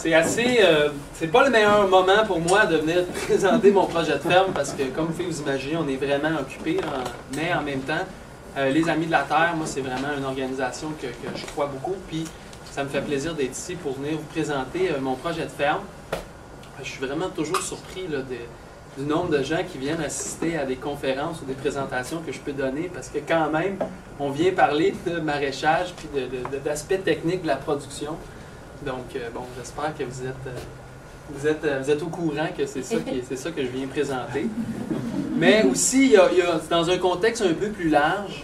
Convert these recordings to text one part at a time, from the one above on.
C'est assez... c'est pas le meilleur moment pour moi de venir présenter mon projet de ferme parce que, comme vous pouvez vous imaginer, on est vraiment occupé, mais en même temps, les Amis de la Terre, moi, c'est vraiment une organisation que je crois beaucoup, puis ça me fait plaisir d'être ici pour venir vous présenter mon projet de ferme. Je suis vraiment toujours surpris là, du nombre de gens qui viennent assister à des conférences ou des présentations que je peux donner parce que quand même, on vient parler de maraîchage puis d'aspects techniques de la production. Donc, bon, j'espère que vous êtes au courant que c'est ça que je viens présenter. Mais aussi, dans un contexte un peu plus large,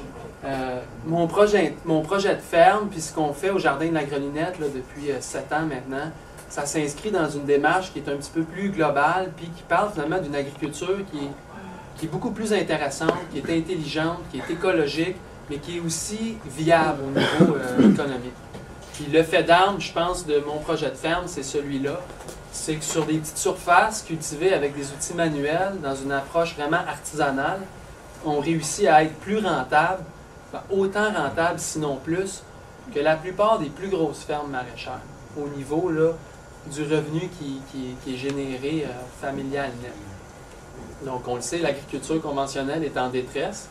mon projet de ferme, puis ce qu'on fait au Jardin de la Grelinette là, depuis 7 ans maintenant, ça s'inscrit dans une démarche qui est un petit peu plus globale, puis qui parle finalement d'une agriculture qui est beaucoup plus intéressante, qui est intelligente, qui est écologique, mais qui est aussi viable au niveau économique. Puis le fait d'armes, je pense, de mon projet de ferme, c'est celui-là. C'est que sur des petites surfaces cultivées avec des outils manuels, dans une approche vraiment artisanale, on réussit à être plus rentable, autant rentable, sinon plus, que la plupart des plus grosses fermes maraîchères, au niveau là, du revenu qui est généré familial net. Donc, on le sait, l'agriculture conventionnelle est en détresse.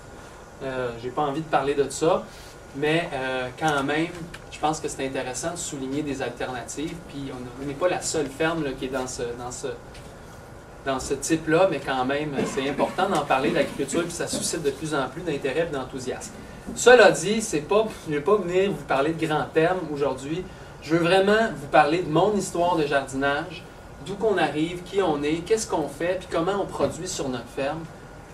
J'ai pas envie de parler de ça, mais quand même, je pense que c'est intéressant de souligner des alternatives. Puis, on n'est pas la seule ferme là, qui est dans ce type-là, mais quand même, c'est important d'en parler de l'agriculture, puis ça suscite de plus en plus d'intérêt et d'enthousiasme. Cela dit, je ne vais pas venir vous parler de grands termes aujourd'hui. Je veux vraiment vous parler de mon histoire de jardinage, d'où qu'on arrive, qui on est, qu'est-ce qu'on fait, puis comment on produit sur notre ferme,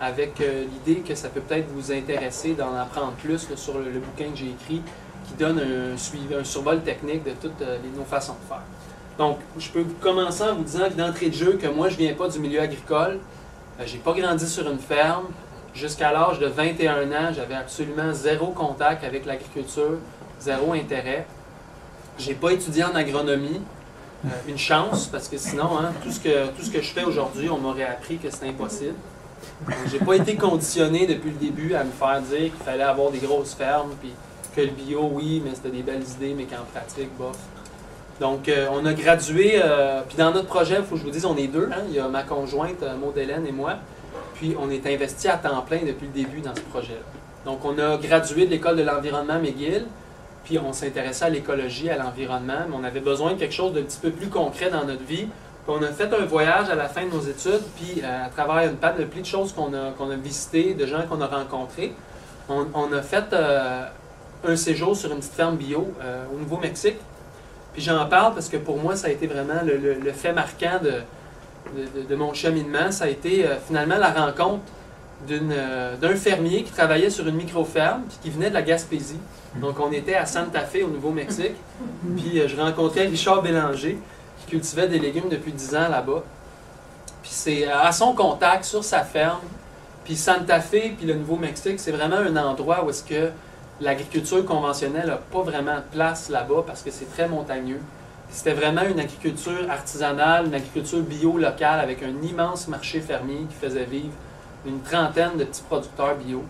avec l'idée que ça peut peut-être vous intéresser d'en apprendre plus là, sur le bouquin que j'ai écrit, qui donne un survol technique de toutes nos façons de faire. Donc, je peux commencer en vous disant que d'entrée de jeu, que moi, je ne viens pas du milieu agricole, je n'ai pas grandi sur une ferme. Jusqu'à l'âge de 21 ans, j'avais absolument zéro contact avec l'agriculture, zéro intérêt. Je n'ai pas étudié en agronomie, une chance, parce que sinon, hein, tout ce que je fais aujourd'hui, on m'aurait appris que c'était impossible. Je n'ai pas été conditionné depuis le début à me faire dire qu'il fallait avoir des grosses fermes, puis que le bio, oui, mais c'était des belles idées, mais qu'en pratique, bof. Donc, on a gradué, puis dans notre projet, il faut que je vous dise, on est deux, hein, il y a ma conjointe, Maud Hélène et moi, puis on est investi à temps plein depuis le début dans ce projet-là. Donc, on a gradué de l'École de l'environnement McGill, puis on s'intéressait à l'écologie, à l'environnement, mais on avait besoin de quelque chose d'un petit peu plus concret dans notre vie. Puis on a fait un voyage à la fin de nos études, puis à travers une panoplie de choses qu'on a visitées, de gens qu'on a rencontrés, on a fait un séjour sur une petite ferme bio au Nouveau-Mexique. Puis j'en parle parce que pour moi, ça a été vraiment le fait marquant de mon cheminement. Ça a été finalement la rencontre d'un fermier qui travaillait sur une micro-ferme puis qui venait de la Gaspésie. Donc on était à Santa Fe au Nouveau-Mexique. Puis je rencontrais Richard Bélanger qui cultivait des légumes depuis 10 ans là-bas. Puis c'est à son contact sur sa ferme. Puis Santa Fe puis le Nouveau-Mexique, c'est vraiment un endroit où est-ce que l'agriculture conventionnelle n'a pas vraiment de place là-bas parce que c'est très montagneux. C'était vraiment une agriculture artisanale, une agriculture bio locale avec un immense marché fermier qui faisait vivre une trentaine de petits producteurs bio.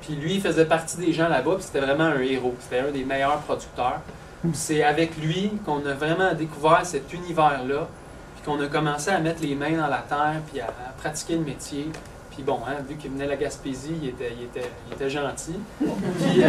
Puis lui, il faisait partie des gens là-bas, puis c'était vraiment un héros. C'était un des meilleurs producteurs. Puis c'est avec lui qu'on a vraiment découvert cet univers-là, puis qu'on a commencé à mettre les mains dans la terre, puis à pratiquer le métier. Puis bon, hein, vu qu'il venait de la Gaspésie, il était gentil. Puis,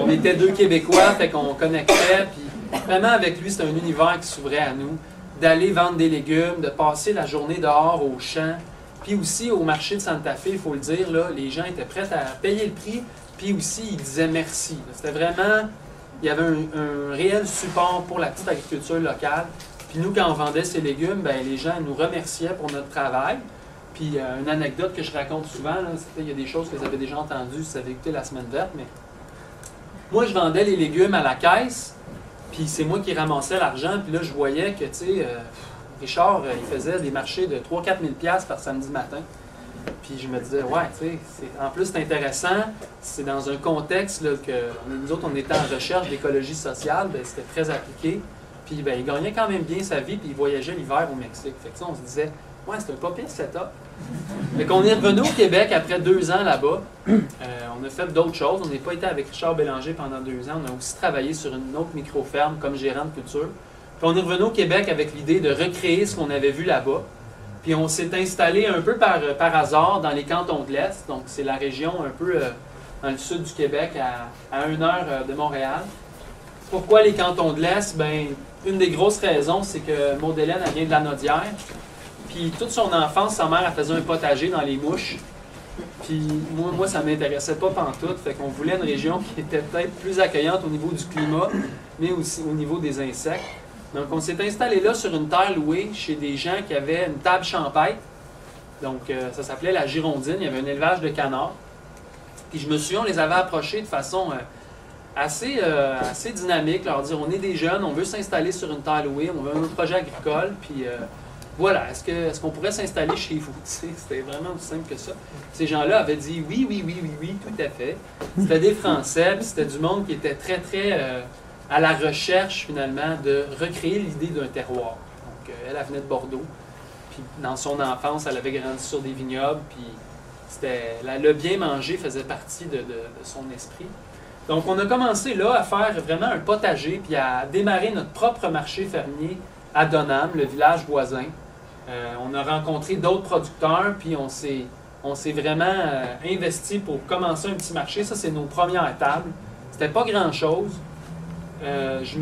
on était deux Québécois, fait qu'on connectait. Puis vraiment, avec lui, c'était un univers qui s'ouvrait à nous. D'aller vendre des légumes, de passer la journée dehors au champ. Puis aussi, au marché de Santa Fe, il faut le dire, là, les gens étaient prêts à payer le prix. Puis aussi, ils disaient merci. C'était vraiment... Il y avait un réel support pour la petite agriculture locale. Puis nous, quand on vendait ces légumes, bien, les gens nous remerciaient pour notre travail. Puis une anecdote que je raconte souvent, il y a des choses que vous avez déjà entendues si vous avez écouté la semaine verte, mais moi je vendais les légumes à la caisse, puis c'est moi qui ramassais l'argent, puis là je voyais que, tu sais, Richard, il faisait des marchés de 3-4 000 $ par samedi matin. Puis je me disais, ouais, tu sais, en plus c'est intéressant, c'est dans un contexte là, que nous autres on était en recherche d'écologie sociale, bien, c'était très appliqué, puis bien, il gagnait quand même bien sa vie, puis il voyageait l'hiver au Mexique. Fait que ça, on se disait, ouais, c'est un pas pire setup. Fait qu'on est revenu au Québec après 2 ans là-bas. On a fait d'autres choses. On n'a pas été avec Richard Bélanger pendant 2 ans. On a aussi travaillé sur une autre micro-ferme comme gérant de culture. Puis on est revenu au Québec avec l'idée de recréer ce qu'on avait vu là-bas. Puis on s'est installé un peu par hasard dans les cantons de l'Est. Donc c'est la région un peu dans le sud du Québec, à 1 heure de Montréal. Pourquoi les cantons de l'Est? Ben, une des grosses raisons, c'est que Maud Hélène, elle vient de la Nodière. Puis toute son enfance, sa mère, elle faisait un potager dans les mouches. Puis moi ça ne m'intéressait pas pantoute. Fait qu'on voulait une région qui était peut-être plus accueillante au niveau du climat, mais aussi au niveau des insectes. Donc on s'est installé là sur une terre louée chez des gens qui avaient une table champêtre. Donc ça s'appelait la Girondine. Il y avait un élevage de canards. Puis je me souviens, on les avait approchés de façon assez dynamique, leur dire on est des jeunes, on veut s'installer sur une terre louée, on veut un projet agricole, puis voilà, est-ce qu'on pourrait s'installer chez vous? C'était vraiment aussi simple que ça. Ces gens-là avaient dit oui, tout à fait. C'était des Français, puis c'était du monde qui était très, très à la recherche finalement de recréer l'idée d'un terroir. Donc elle venait de Bordeaux, puis dans son enfance, elle avait grandi sur des vignobles, puis le bien manger faisait partie de son esprit. Donc, on a commencé là à faire vraiment un potager puis à démarrer notre propre marché fermier à Donham, le village voisin. On a rencontré d'autres producteurs puis on s'est vraiment investi pour commencer un petit marché. Ça, c'est nos premières tables. C'était pas grand-chose.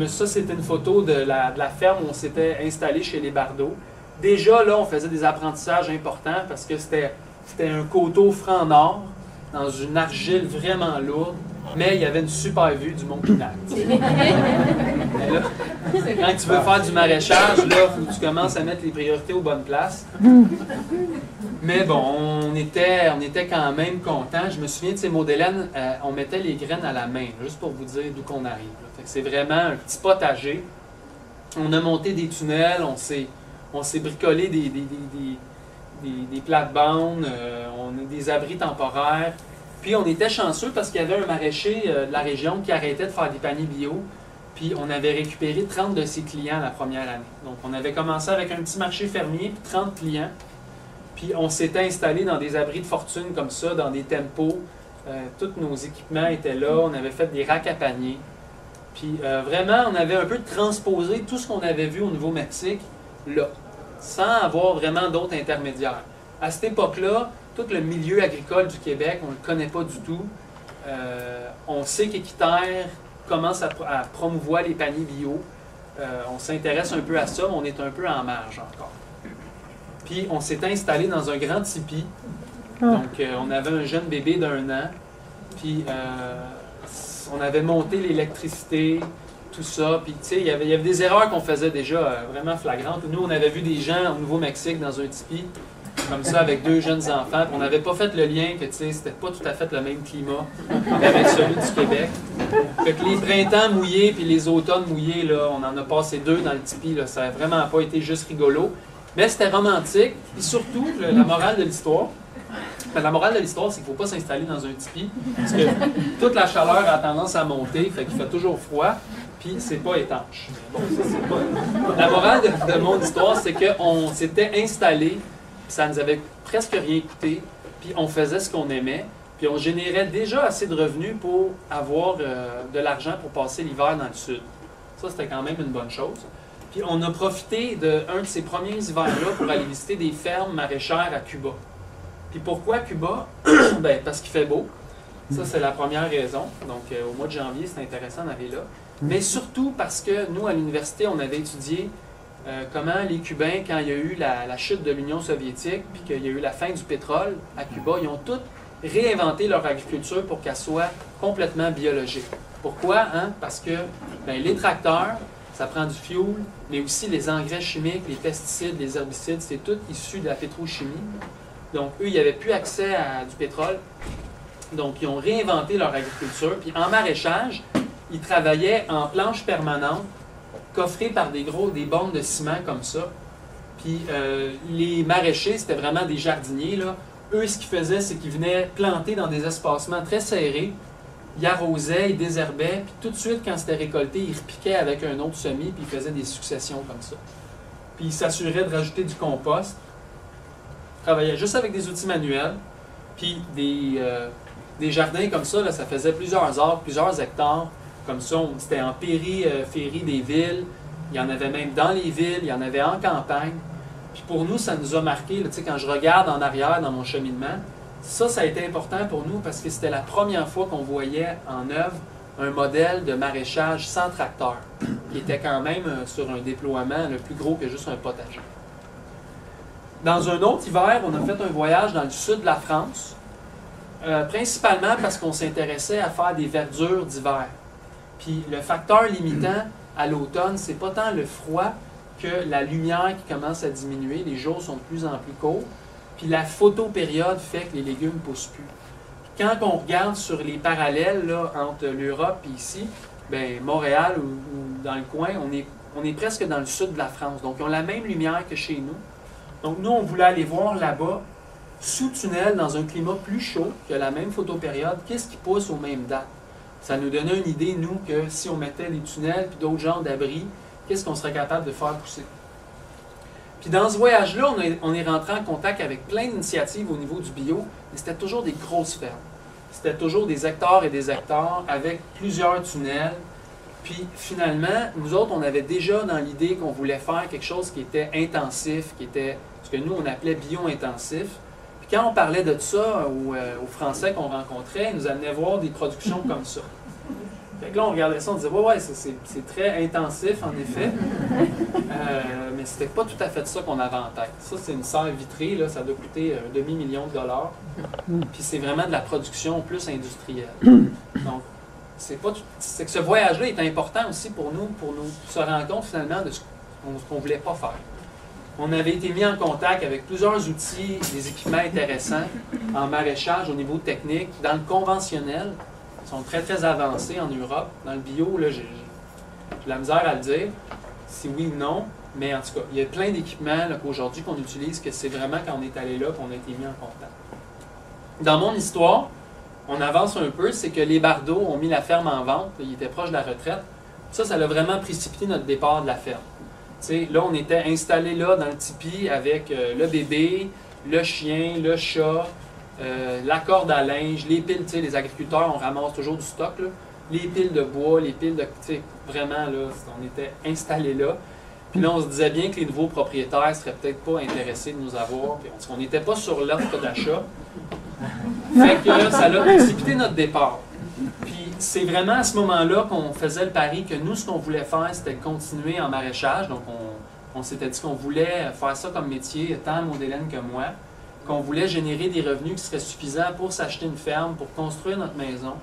Ça, c'était une photo de la ferme où on s'était installé chez les Bardot. Déjà, là, on faisait des apprentissages importants parce que c'était un coteau franc-nord dans une argile vraiment lourde. Mais il y avait une super vue du mont Pinac. Quand tu veux faire du maraîchage, là, faut que tu commences à mettre les priorités aux bonnes places. Mais bon, on était quand même contents. Je me souviens de ces Maud Hélène, on mettait les graines à la main, juste pour vous dire d'où qu'on arrive. C'est vraiment un petit potager. On a monté des tunnels, on s'est bricolé des plates-bandes, on a des abris temporaires. Puis on était chanceux parce qu'il y avait un maraîcher de la région qui arrêtait de faire des paniers bio. Puis on avait récupéré 30 de ses clients la première année. Donc on avait commencé avec un petit marché fermier, puis 30 clients. Puis on s'était installé dans des abris de fortune comme ça, dans des tempos. Tous nos équipements étaient là, on avait fait des racks à paniers. Puis vraiment, on avait un peu transposé tout ce qu'on avait vu au Nouveau-Mexique là, sans avoir vraiment d'autres intermédiaires. À cette époque-là, tout le milieu agricole du Québec, on ne le connaît pas du tout. On sait qu'Équiterre commence à promouvoir les paniers bio. On s'intéresse un peu à ça, mais on est un peu en marge encore. Puis on s'est installé dans un grand tipi. Donc on avait un jeune bébé d'1 an. Puis on avait monté l'électricité, tout ça. Puis tu sais, il y avait des erreurs qu'on faisait déjà vraiment flagrantes. Nous, on avait vu des gens au Nouveau-Mexique dans un tipi, comme ça, avec 2 jeunes enfants. On n'avait pas fait le lien que, tu sais, c'était pas tout à fait le même climat avec celui du Québec. Fait que les printemps mouillés puis les automnes mouillés, là, on en a passé 2 dans le tipi, là. Ça n'a vraiment pas été juste rigolo. Mais c'était romantique. Et surtout, la morale de l'histoire, la morale de l'histoire, c'est qu'il ne faut pas s'installer dans un tipi, parce que toute la chaleur a tendance à monter, fait qu'il fait toujours froid, puis c'est pas étanche. Bon, la morale de mon histoire, c'est qu'on s'était installé, ça nous avait presque rien coûté, puis on faisait ce qu'on aimait, puis on générait déjà assez de revenus pour avoir de l'argent pour passer l'hiver dans le sud. Ça, c'était quand même une bonne chose. Puis on a profité d'un de ces premiers hivers-là pour aller visiter des fermes maraîchères à Cuba. Puis pourquoi Cuba? Ben, parce qu'il fait beau. Ça, c'est la première raison. Donc, au mois de janvier, c'est intéressant d'aller là. Mais surtout parce que nous, à l'université, on avait étudié comment les Cubains, quand il y a eu la chute de l'Union soviétique, puis qu'il y a eu la fin du pétrole à Cuba, ils ont tous réinventé leur agriculture pour qu'elle soit complètement biologique. Pourquoi? Parce que les tracteurs, ça prend du fuel, mais aussi les engrais chimiques, les pesticides, les herbicides, c'est tout issu de la pétrochimie. Donc, eux, ils n'avaient plus accès à du pétrole. Donc, ils ont réinventé leur agriculture. Puis, en maraîchage, ils travaillaient en planches permanentes, coffrées par des bornes de ciment comme ça. Puis, les maraîchers, c'était vraiment des jardiniers, là. Eux, ce qu'ils faisaient, c'est qu'ils venaient planter dans des espacements très serrés. Ils arrosaient, ils désherbaient, puis tout de suite, quand c'était récolté, ils repiquaient avec un autre semis, puis ils faisaient des successions comme ça. Puis, ils s'assuraient de rajouter du compost. Ils travaillaient juste avec des outils manuels, puis des jardins comme ça, là, ça faisait plusieurs arbres, plusieurs hectares. Comme ça, c'était en périphérie des villes. il y en avait même dans les villes, il y en avait en campagne. Puis pour nous, ça nous a marqué, là, quand je regarde en arrière dans mon cheminement, ça a été important pour nous parce que c'était la première fois qu'on voyait en œuvre un modèle de maraîchage sans tracteur, qui était quand même sur un déploiement le plus gros que juste un potager. Dans un autre hiver, on a fait un voyage dans le sud de la France, principalement parce qu'on s'intéressait à faire des verdures d'hiver. Puis le facteur limitant à l'automne, c'est pas tant le froid que la lumière qui commence à diminuer, les jours sont de plus en plus courts, puis la photopériode fait que les légumes ne poussent plus. Puis quand on regarde sur les parallèles là, entre l'Europe et ici, bien, Montréal ou dans le coin, on est presque dans le sud de la France. Donc, ils ont la même lumière que chez nous. Donc, nous, on voulait aller voir là-bas, sous tunnel, dans un climat plus chaud, que la même photopériode, qu'est-ce qui pousse aux mêmes dates. Ça nous donnait une idée, nous, que si on mettait des tunnels puis d'autres genres d'abris, qu'est-ce qu'on serait capable de faire pousser. Puis dans ce voyage-là, on est rentré en contact avec plein d'initiatives au niveau du bio, mais c'était toujours des grosses fermes. C'était toujours des hectares et des hectares avec plusieurs tunnels. Puis finalement, nous autres, on avait déjà dans l'idée qu'on voulait faire quelque chose qui était intensif, qui était ce que nous, on appelait bio-intensif. Puis quand on parlait de ça aux Français qu'on rencontrait, ils nous amenaient voir des productions comme ça. Fait que là, on regardait ça, on disait, ouais, c'est très intensif, en effet. Mais c'était pas tout à fait ça qu'on avait en tête. Ça, c'est une serre vitrée, là, ça doit coûter $1 demi-million. Puis c'est vraiment de la production plus industrielle. Donc, c'est que ce voyage-là est important aussi pour nous se rendre compte finalement de ce qu'on ne voulait pas faire. On avait été mis en contact avec plusieurs outils, des équipements intéressants en maraîchage au niveau technique, dans le conventionnel. Ils sont très, très avancés en Europe. Dans le bio, là, j'ai la misère à le dire, si oui ou non. Mais en tout cas, il y a plein d'équipements qu'aujourd'hui qu'on utilise, que c'est vraiment quand on est allé là qu'on a été mis en contact. Dans mon histoire, on avance un peu, c'est que les Bardot ont mis la ferme en vente. Ils étaient proches de la retraite. Ça a vraiment précipité notre départ de la ferme. T'sais, là, on était installés là dans le tipi avec le bébé, le chien, le chat, la corde à linge, les piles, les agriculteurs, on ramasse toujours du stock, là, les piles de bois, les piles de... Vraiment, là, on était installés là. Puis là, on se disait bien que les nouveaux propriétaires ne seraient peut-être pas intéressés de nous avoir. Puis on n'était pas sur l'offre d'achat. Fait que ça a précipité notre départ. Puis c'est vraiment à ce moment-là qu'on faisait le pari que nous, ce qu'on voulait faire, c'était continuer en maraîchage. Donc on s'était dit qu'on voulait faire ça comme métier, tant Maud-Hélène que moi, qu'on voulait générer des revenus qui seraient suffisants pour s'acheter une ferme, pour construire notre maison.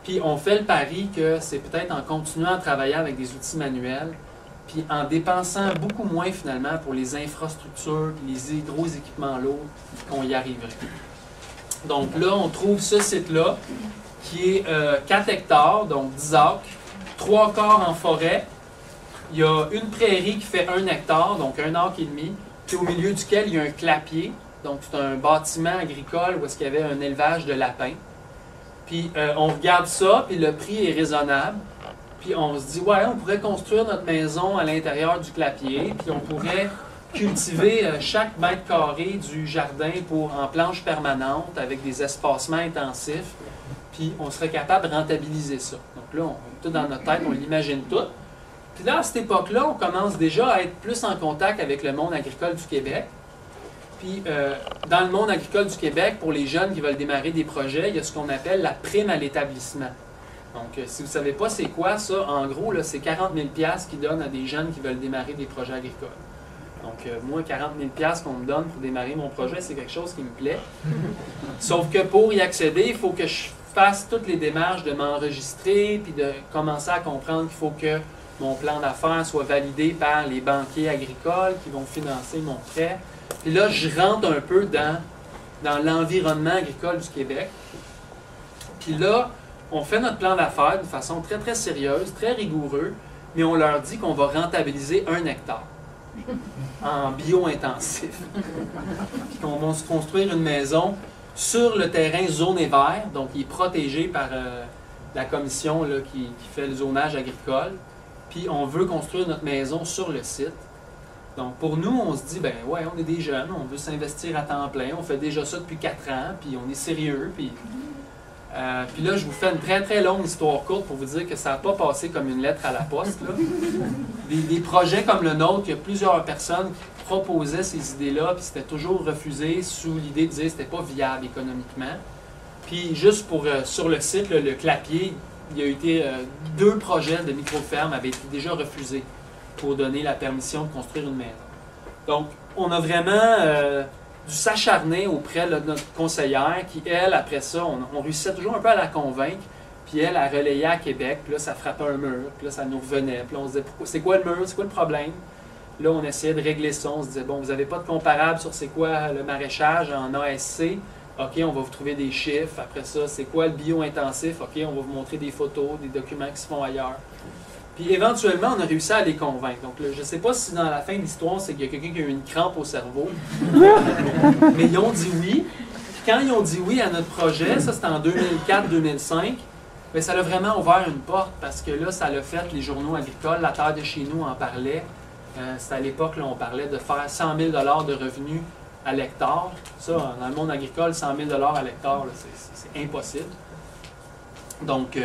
Puis on fait le pari que c'est peut-être en continuant à travailler avec des outils manuels, puis en dépensant beaucoup moins finalement pour les infrastructures, les gros équipements lourds, qu'on y arriverait. Donc là, on trouve ce site-là, qui est 4 hectares, donc 10 acres, 3 quarts en forêt. Il y a une prairie qui fait 1 hectare, donc 1 acre et demi, puis au milieu duquel il y a un clapier, donc c'est un bâtiment agricole où est-ce qu'il y avait un élevage de lapins. Puis on regarde ça, puis le prix est raisonnable. Puis on se dit, ouais, on pourrait construire notre maison à l'intérieur du clapier, puis on pourrait cultiver chaque mètre carré du jardin en planche permanente avec des espacements intensifs, puis on serait capable de rentabiliser ça. Donc là, tout dans notre tête, on l'imagine tout. Puis là, à cette époque-là, on commence déjà à être plus en contact avec le monde agricole du Québec. Puis dans le monde agricole du Québec, pour les jeunes qui veulent démarrer des projets, il y a ce qu'on appelle la prime à l'établissement. Donc, si vous ne savez pas c'est quoi ça, en gros, c'est 40 000 $ qu'ils donnent à des jeunes qui veulent démarrer des projets agricoles. Donc, moi, 40 000 $ qu'on me donne pour démarrer mon projet, c'est quelque chose qui me plaît. Sauf que pour y accéder, il faut que je fasse toutes les démarches de m'enregistrer, puis de commencer à comprendre qu'il faut que mon plan d'affaires soit validé par les banquiers agricoles qui vont financer mon prêt. Puis là, je rentre un peu dans l'environnement agricole du Québec. Puis là, on fait notre plan d'affaires de façon très, très sérieuse, très rigoureux, mais on leur dit qu'on va rentabiliser 1 hectare en bio-intensif. Puis qu'on va se construire une maison sur le terrain zoné vert, donc il est protégé par la commission là, qui fait le zonage agricole. Puis on veut construire notre maison sur le site. Donc pour nous, on se dit, ben ouais, on est des jeunes, on veut s'investir à temps plein, on fait déjà ça depuis 4 ans, puis on est sérieux, puis... Puis là, je vous fais une très très longue histoire courte pour vous dire que ça n'a pas passé comme une lettre à la poste. Là. Des projets comme le nôtre, il y a plusieurs personnes qui proposaient ces idées-là, puis c'était toujours refusé sous l'idée de dire que c'était pas viable économiquement. Puis juste pour sur le site, le Clapier, il y a été 2 projets de micro-ferme avaient été déjà refusés pour donner la permission de construire une maison. Donc, on a vraiment dû s'acharner auprès de notre conseillère qui, elle, après ça, on réussissait toujours un peu à la convaincre. Puis elle, elle relayait à Québec, puis là, ça frappait un mur, puis là, ça nous revenait. Puis là, on se disait, c'est quoi le mur, c'est quoi le problème? Là, on essayait de régler ça. On se disait, bon, vous n'avez pas de comparable sur c'est quoi le maraîchage en ASC. OK, on va vous trouver des chiffres. Après ça, c'est quoi le bio-intensif? OK, on va vous montrer des photos, des documents qui se font ailleurs. Puis éventuellement, on a réussi à les convaincre. Donc, là, je ne sais pas si dans la fin de l'histoire, c'est qu'il y a quelqu'un qui a eu une crampe au cerveau. Mais ils ont dit oui. Puis quand ils ont dit oui à notre projet, ça c'était en 2004-2005, bien, ça a vraiment ouvert une porte parce que là, ça l'a fait les journaux agricoles. La Terre de chez nous en parlait. C'était à l'époque, là, on parlait de faire 100 000 $ de revenus à l'hectare. Ça, dans le monde agricole, 100 000 $ à l'hectare, c'est impossible. Donc,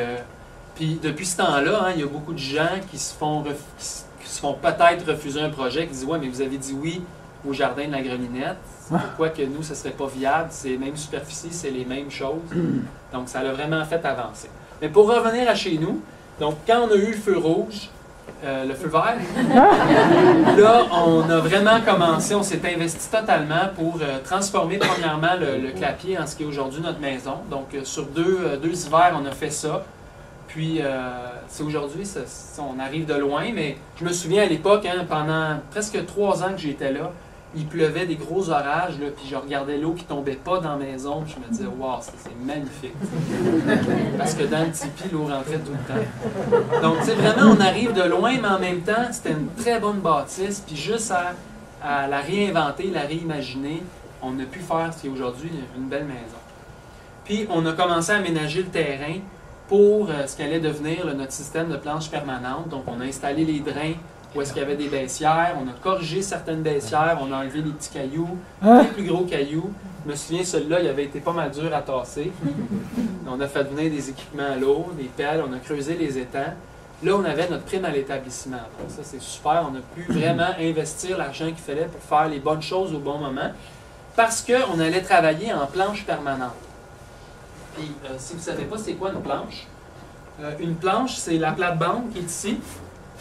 puis depuis ce temps-là, hein, il y a beaucoup de gens qui se font peut-être refuser un projet, qui disent « Ouais, mais vous avez dit oui au jardin de la Grelinette. Pourquoi que nous, ce ne serait pas viable? C'est les mêmes superficies, c'est les mêmes choses. » Donc, ça l'a vraiment fait avancer. Mais pour revenir à chez nous, donc quand on a eu le feu rouge, le feu vert, là, on a vraiment commencé, on s'est investi totalement pour transformer premièrement le Clapier en ce qui est aujourd'hui notre maison. Donc, sur deux hivers, on a fait ça. Puis, c'est aujourd'hui, on arrive de loin, mais je me souviens à l'époque, hein, pendant presque 3 ans que j'étais là, il pleuvait des gros orages, là, puis je regardais l'eau qui tombait pas dans la maison, puis je me disais, waouh, c'est magnifique. Parce que dans le tipi, l'eau rentrait tout le temps. Donc, tu sais, vraiment, on arrive de loin, mais en même temps, c'était une très bonne bâtisse, puis juste à la réinventer, la réimaginer, on a pu faire ce qui est aujourd'hui une belle maison. Puis, on a commencé à aménager le terrain pour ce qu'allait devenir notre système de planches permanentes. Donc, on a installé les drains où est-ce qu'il y avait des baissières, on a corrigé certaines baissières, on a enlevé les petits cailloux, les plus gros cailloux. Je me souviens, celui-là, il avait été pas mal dur à tasser. On a fait venir des équipements lourds, des pelles, on a creusé les étangs. Là, on avait notre prime à l'établissement. Donc ça, c'est super. On a pu vraiment investir l'argent qu'il fallait pour faire les bonnes choses au bon moment parce qu'on allait travailler en planche permanente. Puis, si vous ne savez pas c'est quoi une planche, c'est la plate-bande qui est ici,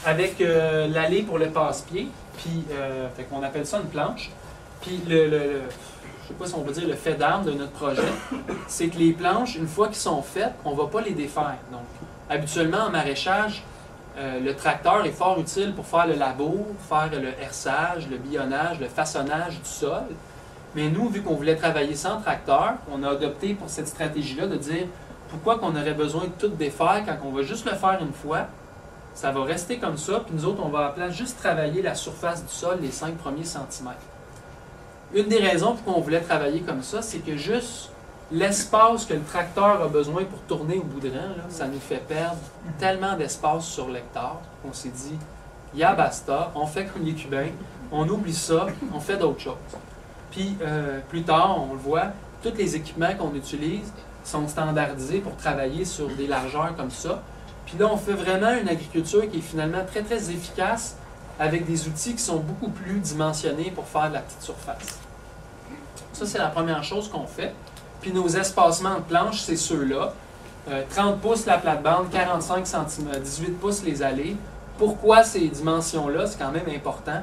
avec l'allée pour le passe-pied, puis fait qu'on appelle ça une planche. Puis je ne sais pas si on peut dire le fait d'arme de notre projet, c'est que les planches, une fois qu'elles sont faites, on ne va pas les défaire. Donc, habituellement en maraîchage, le tracteur est fort utile pour faire le labour, faire le herçage, le billonnage, le façonnage du sol. Mais nous, vu qu'on voulait travailler sans tracteur, on a adopté pour cette stratégie-là de dire pourquoi qu'on aurait besoin de tout défaire quand on va juste le faire une fois. Ça va rester comme ça, puis nous autres, on va à la place juste travailler la surface du sol, les 5 premiers centimètres. Une des raisons pour qu'on voulait travailler comme ça, c'est que juste l'espace que le tracteur a besoin pour tourner au bout de rang, là, ça nous fait perdre tellement d'espace sur l'hectare qu'on s'est dit, ya basta, on fait comme les Cubains, on oublie ça, on fait d'autres choses. Puis plus tard, on le voit, tous les équipements qu'on utilise sont standardisés pour travailler sur des largeurs comme ça. Puis là, on fait vraiment une agriculture qui est finalement très, très efficace avec des outils qui sont beaucoup plus dimensionnés pour faire de la petite surface. Ça, c'est la première chose qu'on fait. Puis nos espacements de planches, c'est ceux-là. 30 pouces la plate-bande, 45 cm, 18 pouces les allées. Pourquoi ces dimensions-là? C'est quand même important.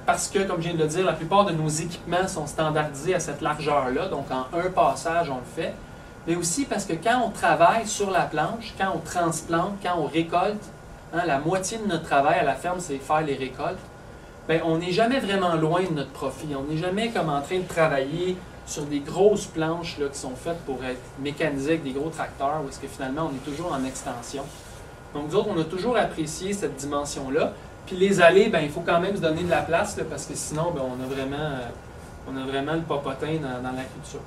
Parce que, comme je viens de le dire, la plupart de nos équipements sont standardisés à cette largeur-là. Donc, en un passage, on le fait. Mais aussi parce que quand on travaille sur la planche, quand on transplante, quand on récolte, hein, la moitié de notre travail à la ferme, c'est faire les récoltes, bien, on n'est jamais vraiment loin de notre profit. On n'est jamais comme en train de travailler sur des grosses planches là, qui sont faites pour être mécanisées avec des gros tracteurs, où est-ce que finalement, on est toujours en extension. Donc, nous autres, on a toujours apprécié cette dimension-là. Puis les allées, ben, il faut quand même se donner de la place, là, parce que sinon, ben, on a vraiment le popotin dans la culture.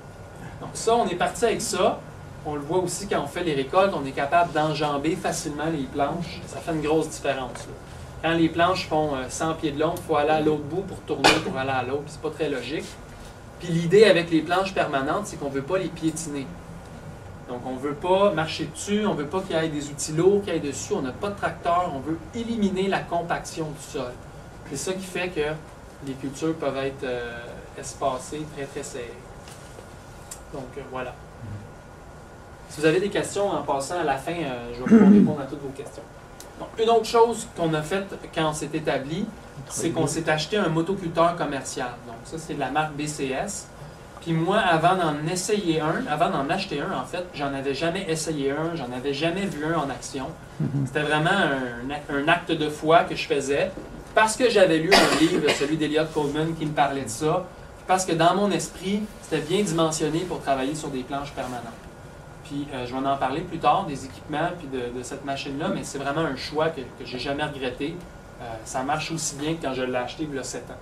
Donc ça, on est parti avec ça. On le voit aussi quand on fait les récoltes, on est capable d'enjamber facilement les planches. Ça fait une grosse différence. Là. Quand les planches font 100 pieds de long, il faut aller à l'autre bout pour tourner, pour aller à l'autre. C'est pas très logique. Puis l'idée avec les planches permanentes, c'est qu'on ne veut pas les piétiner. Donc, on ne veut pas marcher dessus, on ne veut pas qu'il y ait des outils lourds qui aillent dessus, on n'a pas de tracteur, on veut éliminer la compaction du sol. C'est ça qui fait que les cultures peuvent être espacées, très, très serrées. Donc, voilà. Si vous avez des questions en passant à la fin, je vais pouvoir répondre à toutes vos questions. Donc, une autre chose qu'on a faite quand on s'est établi, c'est qu'on s'est acheté un motoculteur commercial. Donc, ça, c'est de la marque BCS. Puis moi, avant d'en acheter un, en fait, j'en avais jamais essayé un, j'en avais jamais vu un en action. C'était vraiment un acte de foi que je faisais parce que j'avais lu un livre, celui d'Eliot Coleman, qui me parlait de ça, parce que dans mon esprit, c'était bien dimensionné pour travailler sur des planches permanentes. Puis je vais en parler plus tard, des équipements puis de cette machine-là, mais c'est vraiment un choix que je n'ai jamais regretté. Ça marche aussi bien que quand je l'ai acheté il y a 7 ans.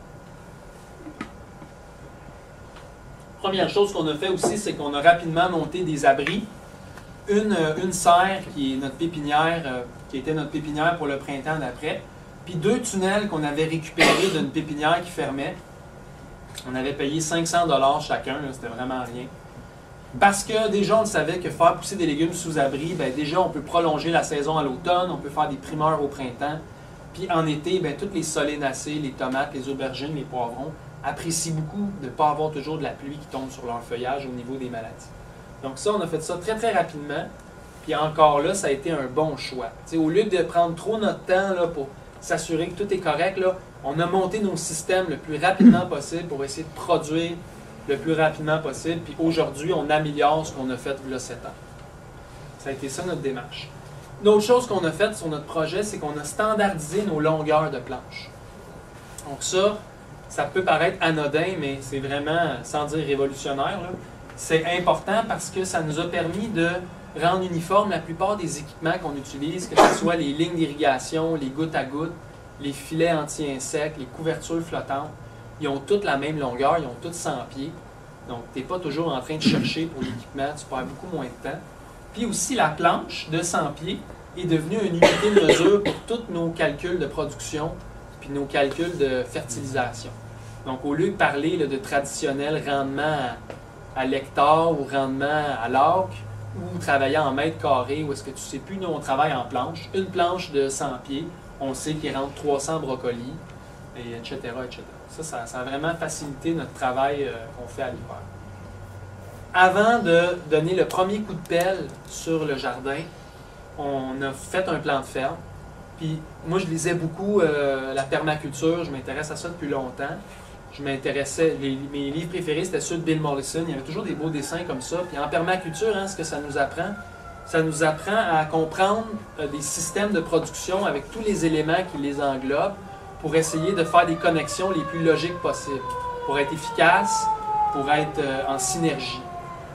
Première chose qu'on a fait aussi, c'est qu'on a rapidement monté des abris. Une serre qui est notre pépinière, qui était notre pépinière pour le printemps d'après, puis 2 tunnels qu'on avait récupérés d'une pépinière qui fermait. On avait payé 500 $ chacun, c'était vraiment rien. Parce que déjà, on savait que faire pousser des légumes sous abri, bien, déjà, on peut prolonger la saison à l'automne, on peut faire des primeurs au printemps. Puis en été, bien, toutes les solénacées, les tomates, les aubergines, les poivrons apprécient beaucoup de ne pas avoir toujours de la pluie qui tombe sur leur feuillage au niveau des maladies. Donc ça, on a fait ça très, très rapidement. Puis encore là, ça a été un bon choix. T'sais, au lieu de prendre trop notre temps là, pour s'assurer que tout est correct, là, on a monté nos systèmes le plus rapidement possible pour essayer de produire le plus rapidement possible. Puis aujourd'hui, on améliore ce qu'on a fait il y a 7 ans. Ça a été ça notre démarche. Une autre chose qu'on a faite sur notre projet, c'est qu'on a standardisé nos longueurs de planches. Donc ça peut paraître anodin, mais c'est vraiment, sans dire révolutionnaire, c'est important parce que ça nous a permis de rendre uniforme la plupart des équipements qu'on utilise, que ce soit les lignes d'irrigation, les gouttes à gouttes, les filets anti-insectes, les couvertures flottantes. Ils ont toutes la même longueur, ils ont toutes 100 pieds. Donc, tu n'es pas toujours en train de chercher pour l'équipement, tu perds beaucoup moins de temps. Puis aussi, la planche de 100 pieds est devenue une unité de mesure pour tous nos calculs de production puis nos calculs de fertilisation. Donc, au lieu de parler de traditionnel rendement à l'hectare ou rendement à l'acre, ou travailler en mètres carrés, où est-ce que tu ne sais plus, nous, on travaille en planche. Une planche de 100 pieds, on sait qu'il rentre 300 brocolis, et etc., etc. Ça a vraiment facilité notre travail qu'on fait à l'hiver. Avant de donner le premier coup de pelle sur le jardin, on a fait un plan de ferme. Puis moi, je lisais beaucoup la permaculture, je m'intéresse à ça depuis longtemps. Mes livres préférés, c'était ceux de Bill Mollison. Il y avait toujours des beaux dessins comme ça. Puis en permaculture, ce que ça nous apprend? Ça nous apprend à comprendre des systèmes de production avec tous les éléments qui les englobent pour essayer de faire des connexions les plus logiques possibles, pour être efficace, pour être en synergie.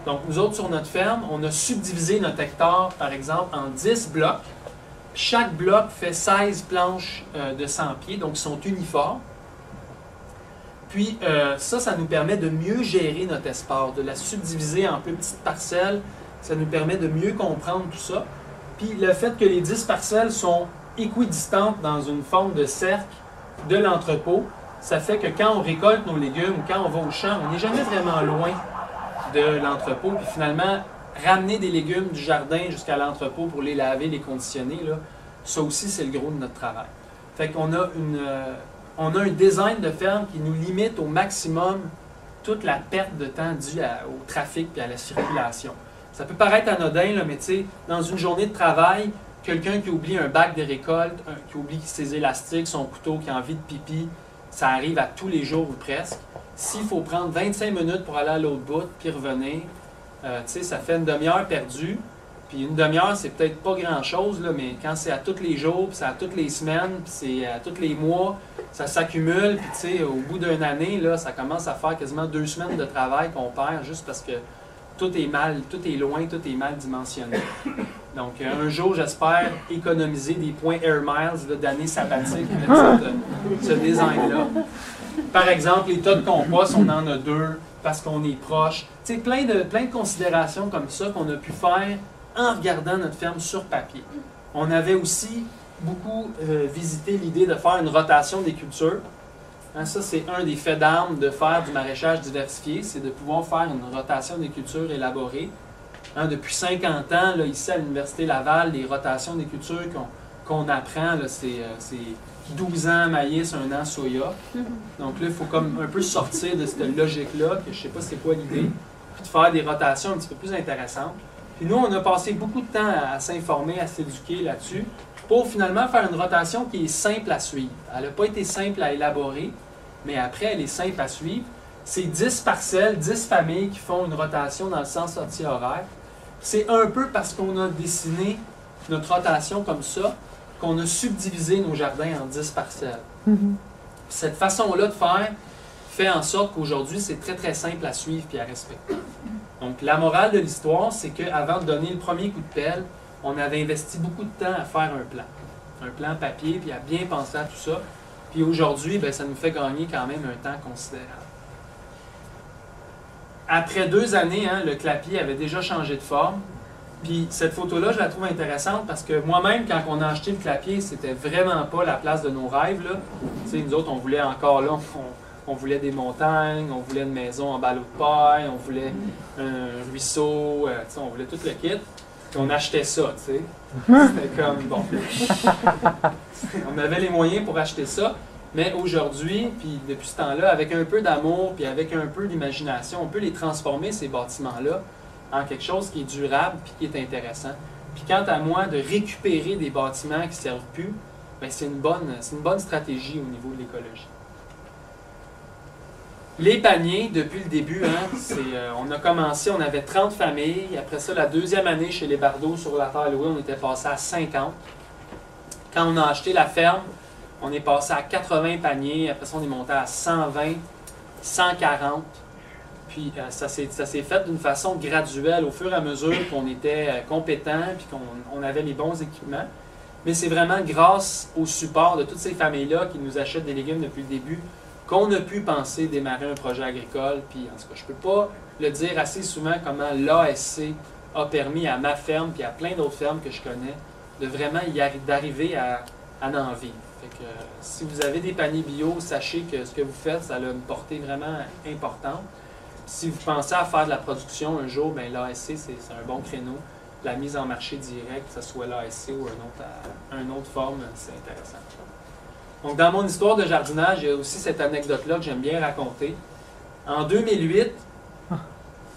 Donc, nous autres, sur notre ferme, on a subdivisé notre hectare, par exemple, en 10 blocs. Chaque bloc fait 16 planches de 100 pieds, donc ils sont uniformes. Puis, ça nous permet de mieux gérer notre espace, de la subdiviser en plus petites parcelles. Ça nous permet de mieux comprendre tout ça. Puis, le fait que les 10 parcelles sont équidistantes dans une forme de cercle de l'entrepôt, ça fait que quand on récolte nos légumes ou quand on va au champ, on n'est jamais vraiment loin de l'entrepôt. Puis finalement, ramener des légumes du jardin jusqu'à l'entrepôt pour les laver, les conditionner, là, ça aussi, c'est le gros de notre travail. Fait qu'on a un design de ferme qui nous limite au maximum toute la perte de temps due au trafic et à la circulation. Ça peut paraître anodin, là, mais tu sais, dans une journée de travail, quelqu'un qui oublie un bac de récolte, qui oublie ses élastiques, son couteau, qui a envie de pipi, ça arrive à tous les jours ou presque. S'il faut prendre 25 minutes pour aller à l'autre bout, puis revenir, ça fait une demi-heure perdue. Puis une demi-heure, c'est peut-être pas grand-chose, mais quand c'est à tous les jours, puis c'est à toutes les semaines, puis c'est à tous les mois, ça s'accumule. Puis au bout d'une année, là, ça commence à faire quasiment 2 semaines de travail qu'on perd juste parce que tout est loin, tout est mal dimensionné. Donc, un jour, j'espère économiser des points Air Miles d'année sabbatique avec ce design-là. Par exemple, les tas de compost, on en a 2 parce qu'on est proche. Tu sais, plein de considérations comme ça qu'on a pu faire en regardant notre ferme sur papier. On avait aussi beaucoup visité l'idée de faire une rotation des cultures. Ça, c'est un des faits d'armes de faire du maraîchage diversifié, c'est de pouvoir faire une rotation des cultures élaborée. Hein, depuis 50 ans, là, ici à l'Université Laval, les rotations des cultures qu'on apprend, c'est 12 ans maïs, 1 an soya. Donc là, il faut comme un peu sortir de cette logique-là, que je ne sais pas c'est quoi l'idée, puis de faire des rotations un petit peu plus intéressantes. Puis nous, on a passé beaucoup de temps à s'informer, à s'éduquer là-dessus, pour finalement faire une rotation qui est simple à suivre. Elle n'a pas été simple à élaborer, mais après, elle est simple à suivre. C'est 10 parcelles, 10 familles qui font une rotation dans le sens anti-horaire. C'est un peu parce qu'on a dessiné notre rotation comme ça, qu'on a subdivisé nos jardins en 10 parcelles. Cette façon-là de faire fait en sorte qu'aujourd'hui, c'est très, très simple à suivre et à respecter. Donc, la morale de l'histoire, c'est qu'avant de donner le premier coup de pelle, on avait investi beaucoup de temps à faire un plan papier, puis à bien penser à tout ça. Puis aujourd'hui, ben, ça nous fait gagner quand même un temps considérable. Après 2 années, hein, le clapier avait déjà changé de forme. Puis cette photo-là, je la trouve intéressante parce que moi-même, quand on a acheté le clapier, c'était vraiment pas la place de nos rêves. Là. Tu sais, nous autres, on voulait encore là, on voulait des montagnes, on voulait une maison en ballot de paille, on voulait un ruisseau, tu sais, on voulait tout le kit. Puis on achetait ça, tu sais. C'était comme, bon. On avait les moyens pour acheter ça. Mais aujourd'hui, puis depuis ce temps-là, avec un peu d'amour, puis avec un peu d'imagination, on peut les transformer, ces bâtiments-là, en quelque chose qui est durable puis qui est intéressant. Puis quant à moi, de récupérer des bâtiments qui ne servent plus, bien, c'est une bonne stratégie au niveau de l'écologie. Les paniers, depuis le début, hein, on a commencé, on avait 30 familles. Après ça, la 2e année chez les Bardot sur la terre louée, on était passé à 50. Quand on a acheté la ferme, on est passé à 80 paniers. Après ça, on est monté à 120, 140. Puis ça s'est fait d'une façon graduelle au fur et à mesure qu'on était compétent puis qu'on avait les bons équipements. Mais c'est vraiment grâce au support de toutes ces familles-là qui nous achètent des légumes depuis le début qu'on a pu penser démarrer un projet agricole. Puis en tout cas, je ne peux pas le dire assez souvent comment l'ASC a permis à ma ferme puis à plein d'autres fermes que je connais de vraiment d'arriver à en vivre. Fait que, si vous avez des paniers bio, sachez que ce que vous faites, ça a une portée vraiment importante. Si vous pensez à faire de la production un jour, bien l'ASC, c'est un bon créneau. La mise en marché direct, que ce soit l'ASC ou une autre forme, c'est intéressant. Donc, dans mon histoire de jardinage, il y a aussi cette anecdote-là que j'aime bien raconter. En 2008,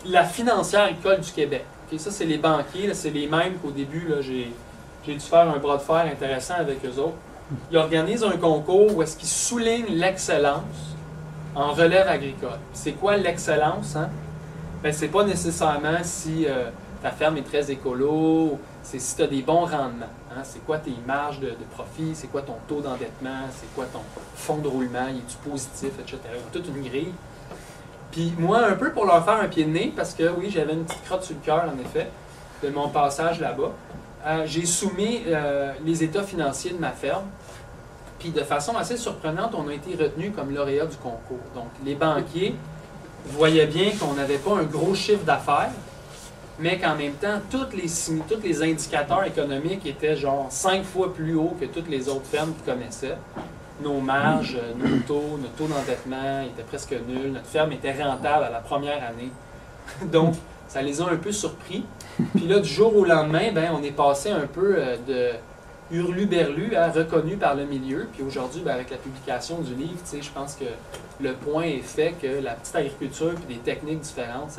la financière agricole du Québec, okay, ça c'est les banquiers, c'est les mêmes qu'au début, j'ai dû faire un bras de fer intéressant avec eux autres. Ils organisent un concours où est-ce qu'ils soulignent l'excellence en relève agricole. C'est quoi l'excellence? Hein? Ben, c'est pas nécessairement si ta ferme est très écolo, c'est si tu as des bons rendements. Hein? C'est quoi tes marges de profit, c'est quoi ton taux d'endettement, c'est quoi ton fonds de roulement, il est-tu positif, etc. Toute une grille. Puis moi, un peu pour leur faire un pied de nez, parce que oui, j'avais une petite crotte sur le cœur, en effet, de mon passage là-bas, j'ai soumis les états financiers de ma ferme. Puis de façon assez surprenante, on a été retenus comme lauréat du concours. Donc les banquiers voyaient bien qu'on n'avait pas un gros chiffre d'affaires, mais qu'en même temps, tous les indicateurs économiques étaient genre 5 fois plus hauts que toutes les autres fermes qu'ils connaissaient. Nos marges, notre taux d'endettement était presque nul. Notre ferme était rentable à la première année. Donc, ça les a un peu surpris. Puis là, du jour au lendemain, ben, on est passé un peu de hurlu-berlu, hein, reconnu par le milieu. Puis aujourd'hui, ben, avec la publication du livre, je pense que le point est fait que la petite agriculture et des techniques différentes,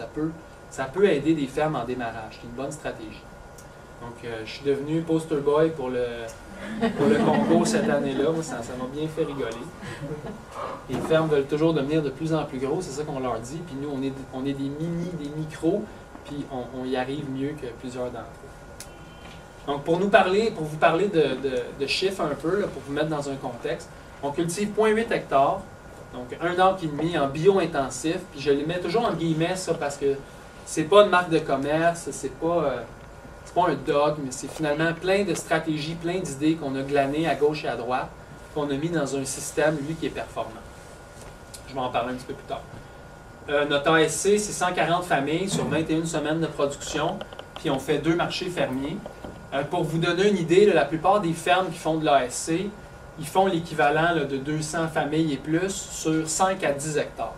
ça peut aider des fermes en démarrage. C'est une bonne stratégie. Donc, je suis devenu poster boy pour le concours cette année-là. Moi, ça m'a bien fait rigoler. Les fermes veulent toujours devenir de plus en plus gros, c'est ça qu'on leur dit. Puis nous, on est des micros, puis on y arrive mieux que plusieurs d'entre eux. Donc, pour vous parler de chiffres un peu, là, pour vous mettre dans un contexte, on cultive 0,8 hectares, donc 1 arbre et demi en bio-intensif, puis je les mets toujours en guillemets, ça, parce que c'est pas une marque de commerce, c'est pas un dogme, c'est finalement plein de stratégies, plein d'idées qu'on a glanées à gauche et à droite, qu'on a mis dans un système, lui, qui est performant. Je vais en parler un petit peu plus tard. Notre ASC, c'est 140 familles sur 21 semaines de production, puis on fait 2 marchés fermiers. Pour vous donner une idée, la plupart des fermes qui font de l'ASC, ils font l'équivalent de 200 familles et plus sur 5 à 10 hectares.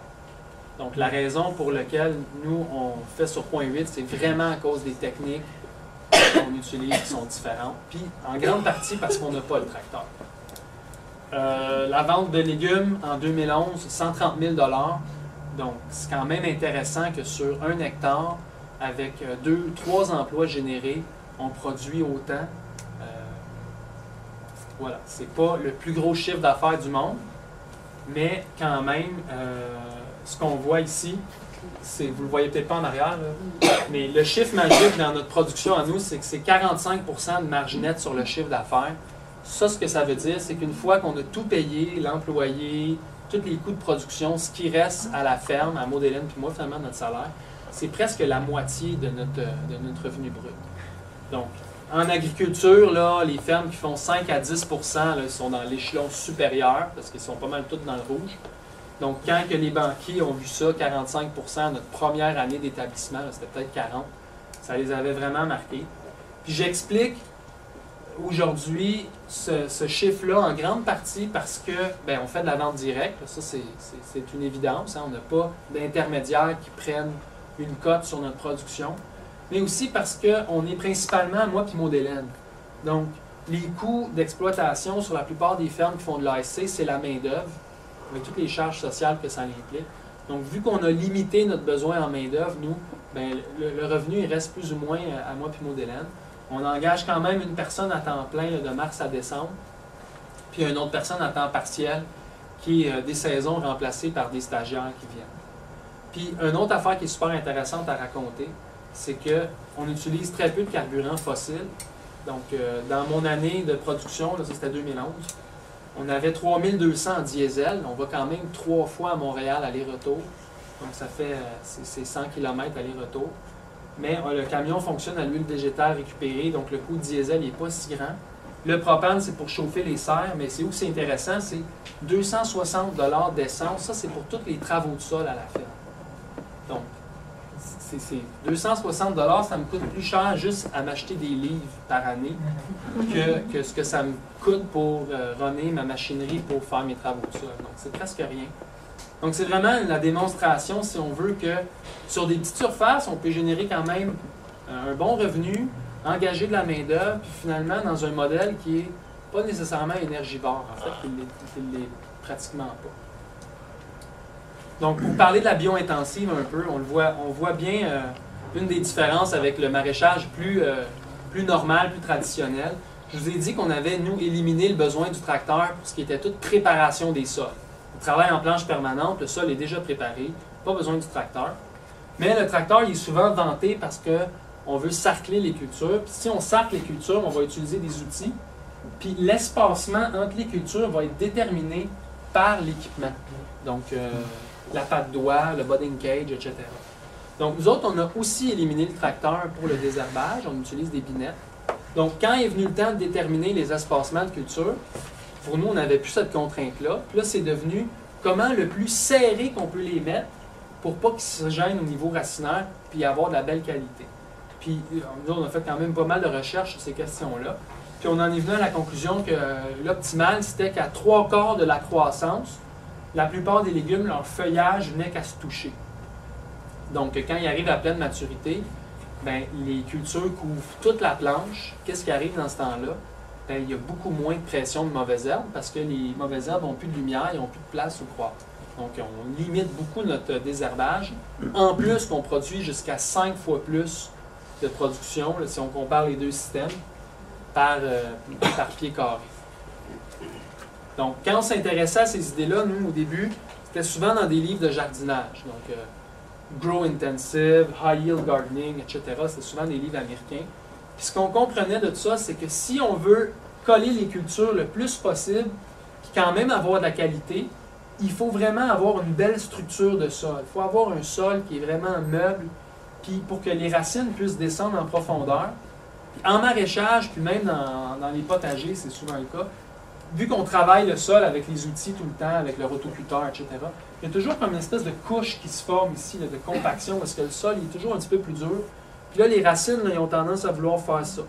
Donc, la raison pour laquelle nous, on fait sur 0.8, c'est vraiment à cause des techniques qu'on utilise qui sont différentes. Puis, en grande partie parce qu'on n'a pas le tracteur. La vente de légumes en 2011, 130 000 $. Donc, c'est quand même intéressant que sur 1 hectare, avec 2-3 emplois générés, on produit autant. Voilà, c'est pas le plus gros chiffre d'affaires du monde, mais quand même, ce qu'on voit ici, vous ne le voyez peut-être pas en arrière, là, mais le chiffre magique dans notre production à nous, c'est que c'est 45 % de marge nette sur le chiffre d'affaires. Ça, ce que ça veut dire, c'est qu'une fois qu'on a tout payé, l'employé, tous les coûts de production, ce qui reste à la ferme, à Maud Hélène puis moi, finalement, notre salaire, c'est presque la moitié de notre revenu brut. Donc, en agriculture, là, les fermes qui font 5 à 10 % là, sont dans l'échelon supérieur, parce qu'ils sont pas mal tous dans le rouge. Donc, quand que les banquiers ont vu ça, 45 % notre première année d'établissement, c'était peut-être 40 %, ça les avait vraiment marqués. Puis j'explique aujourd'hui ce chiffre-là en grande partie parce que on fait de la vente directe. Ça, c'est une évidence. Hein, on n'a pas d'intermédiaires qui prennent une cote sur notre production. Mais aussi parce qu'on est principalement, moi et Maud Hélène. Donc, les coûts d'exploitation sur la plupart des fermes qui font de l'ASC, c'est la main-d'œuvre, avec toutes les charges sociales que ça implique. Donc, vu qu'on a limité notre besoin en main-d'œuvre, nous, le revenu il reste plus ou moins à moi et Maud Hélène. On engage quand même une personne à temps plein là, de mars à décembre, puis une autre personne à temps partiel qui est des saisons remplacées par des stagiaires qui viennent. Puis, une autre affaire qui est super intéressante à raconter, c'est qu'on utilise très peu de carburant fossile. Donc, dans mon année de production, là, ça c'était 2011, on avait 3200 en diesel. On va quand même 3 fois à Montréal aller-retour. Donc, ça fait c'est 100 km aller-retour. Mais le camion fonctionne à l'huile végétale récupérée, donc le coût de diesel n'est pas si grand. Le propane, c'est pour chauffer les serres, mais c'est où c'est intéressant, c'est 260 $ d'essence. Ça, c'est pour tous les travaux de sol à la ferme. Donc, c'est 260 $, ça me coûte plus cher juste à m'acheter des livres par année que ce que ça me coûte pour runner ma machinerie pour faire mes travaux de sol. Donc, c'est presque rien. Donc, c'est vraiment la démonstration, si on veut, que sur des petites surfaces, on peut générer quand même un bon revenu, engager de la main-d'œuvre, puis finalement, dans un modèle qui n'est pas nécessairement énergivore. En fait, il l'est pratiquement pas. Donc, pour parler de la bio-intensive un peu, on voit bien une des différences avec le maraîchage plus normal, plus traditionnel. Je vous ai dit qu'on avait, nous, éliminé le besoin du tracteur pour ce qui était toute préparation des sols. On travaille en planche permanente, le sol est déjà préparé, pas besoin du tracteur. Mais le tracteur, il est souvent vanté parce qu'on veut sarcler les cultures. Puis si on sarcle les cultures, on va utiliser des outils. Puis l'espacement entre les cultures va être déterminé par l'équipement. Donc, la patte d'oie, le budding cage, etc. Donc, nous autres, on a aussi éliminé le tracteur pour le désherbage. On utilise des binettes. Donc, quand est venu le temps de déterminer les espacements de culture, pour nous, on n'avait plus cette contrainte-là. Puis là, c'est devenu comment le plus serré qu'on peut les mettre pour pas qu'ils se gênent au niveau racinaire puis avoir de la belle qualité. Puis, nous, on a fait quand même pas mal de recherches sur ces questions-là. Puis, on en est venu à la conclusion que l'optimal, c'était qu'à 3/4 de la croissance, la plupart des légumes, leur feuillage venait qu'à se toucher. Donc, quand ils arrivent à pleine maturité, les cultures couvrent toute la planche. Qu'est-ce qui arrive dans ce temps-là? Il y a beaucoup moins de pression de mauvaises herbes parce que les mauvaises herbes n'ont plus de lumière, ils n'ont plus de place où croître. Donc, on limite beaucoup notre désherbage. En plus, qu'on produit jusqu'à 5 fois plus de production, là, si on compare les deux systèmes, par pied carré. Donc, quand on s'intéressait à ces idées-là, nous, au début, c'était souvent dans des livres de jardinage. Donc, Grow Intensive, High Yield Gardening, etc. C'était souvent des livres américains. Puis ce qu'on comprenait de tout ça, c'est que si on veut coller les cultures le plus possible, puis quand même avoir de la qualité, il faut vraiment avoir une belle structure de sol. Il faut avoir un sol qui est vraiment meuble, puis pour que les racines puissent descendre en profondeur. Puis en maraîchage, puis même dans les potagers, c'est souvent le cas, vu qu'on travaille le sol avec les outils tout le temps, avec le rotoculteur, etc., il y a toujours comme une espèce de couche qui se forme ici, là, de compaction, parce que le sol il est toujours un petit peu plus dur. Puis là, les racines, là, ils ont tendance à vouloir faire ça.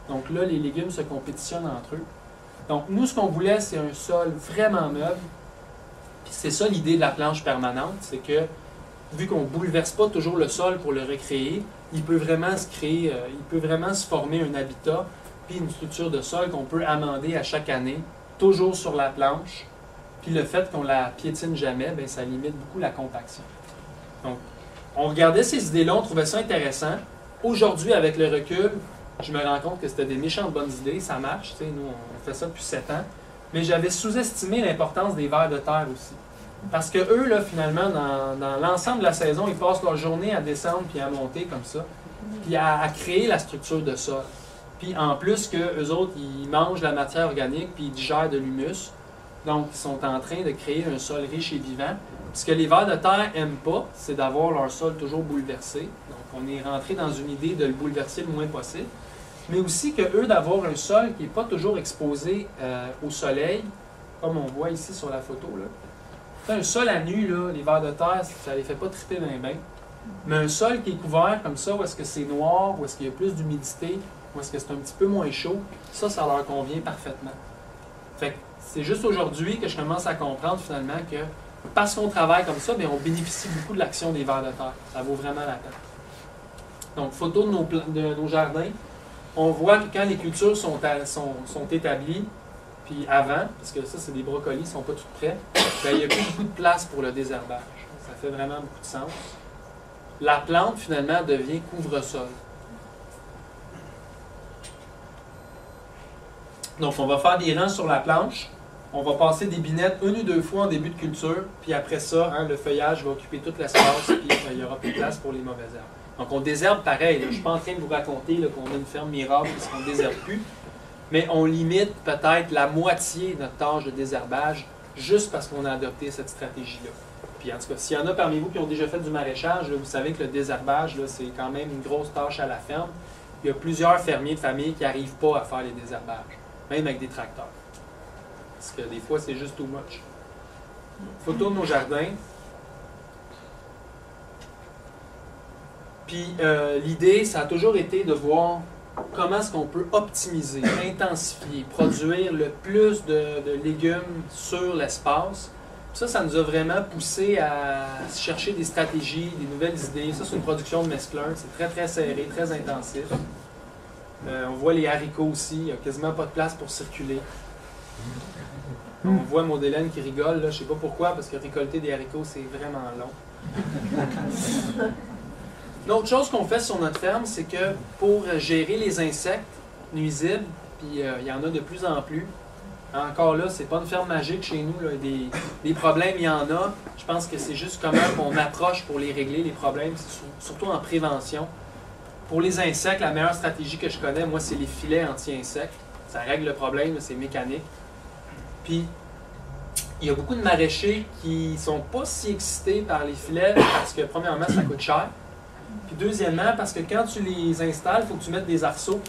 Donc là, les légumes se compétitionnent entre eux. Donc nous, ce qu'on voulait, c'est un sol vraiment meuble. Puis c'est ça l'idée de la planche permanente, c'est que vu qu'on ne bouleverse pas toujours le sol pour le recréer, il peut vraiment se créer, il peut vraiment se former un habitat, puis une structure de sol qu'on peut amender à chaque année, toujours sur la planche. Puis le fait qu'on la piétine jamais, bien, ça limite beaucoup la compaction. Donc, on regardait ces idées-là, on trouvait ça intéressant. Aujourd'hui, avec le recul, je me rends compte que c'était des méchantes bonnes idées, ça marche, tu sais, nous, on fait ça depuis 7 ans. Mais j'avais sous-estimé l'importance des vers de terre aussi. Parce que eux, là, finalement, dans l'ensemble de la saison, ils passent leur journée à descendre puis à monter comme ça, puis à créer la structure de sol. Puis en plus que eux autres, ils mangent la matière organique puis ils digèrent de l'humus. Donc, ils sont en train de créer un sol riche et vivant. Ce que les vers de terre n'aiment pas, c'est d'avoir leur sol toujours bouleversé. Donc, on est rentré dans une idée de le bouleverser le moins possible. Mais aussi que eux, d'avoir un sol qui n'est pas toujours exposé au soleil, comme on voit ici sur la photo. Là. Un sol à nu, là, les vers de terre, ça ne les fait pas triper bien. Mais un sol qui est couvert comme ça, où est-ce que c'est noir, où est-ce qu'il y a plus d'humidité, où est-ce que c'est un petit peu moins chaud, ça leur convient parfaitement. Fait que c'est juste aujourd'hui que je commence à comprendre finalement que parce qu'on travaille comme ça, bien, on bénéficie beaucoup de l'action des vers de terre. Ça vaut vraiment la peine. Donc, photo de nos jardins. On voit que quand les cultures sont établies, puis avant, parce que ça, c'est des brocolis, ils ne sont pas tout prêts, bien, il n'y a plus beaucoup de place pour le désherbage. Ça fait vraiment beaucoup de sens. La plante, finalement, devient couvre-sol. Donc, on va faire des rangs sur la planche. On va passer des binettes 1 ou 2 fois en début de culture, puis après ça, le feuillage va occuper tout l'espace, puis il n'y aura plus de place pour les mauvaises herbes. Donc, on désherbe pareil. Je ne suis pas en train de vous raconter qu'on a une ferme miracle parce qu'on ne désherbe plus, mais on limite peut-être la moitié de notre tâche de désherbage juste parce qu'on a adopté cette stratégie-là. Puis en tout cas, s'il y en a parmi vous qui ont déjà fait du maraîchage, là, vous savez que le désherbage, c'est quand même une grosse tâche à la ferme. Il y a plusieurs fermiers de famille qui n'arrivent pas à faire les désherbages, même avec des tracteurs. Parce que des fois, c'est juste too much. Photo de nos jardins. Puis l'idée, ça a toujours été de voir comment est-ce qu'on peut optimiser, intensifier, produire le plus de légumes sur l'espace. Ça nous a vraiment poussé à chercher des stratégies, des nouvelles idées. Ça, c'est une production de mesclun. C'est très, très serré, très intensif. On voit les haricots aussi. Il n'y a quasiment pas de place pour circuler. On voit Maud Hélène qui rigole. Là. Je ne sais pas pourquoi, parce que récolter des haricots, c'est vraiment long. L'autre chose qu'on fait sur notre ferme, c'est que pour gérer les insectes nuisibles, puis il y en a de plus en plus, encore là, c'est pas une ferme magique chez nous, là. Des problèmes, il y en a. Je pense que c'est juste comment on approche pour les régler, les problèmes, surtout en prévention. Pour les insectes, la meilleure stratégie que je connais, moi, c'est les filets anti-insectes. Ça règle le problème, c'est mécanique. Puis, il y a beaucoup de maraîchers qui ne sont pas si excités par les filets parce que, premièrement, ça coûte cher. Puis deuxièmement, parce que quand tu les installes, il faut que tu mettes des arceaux.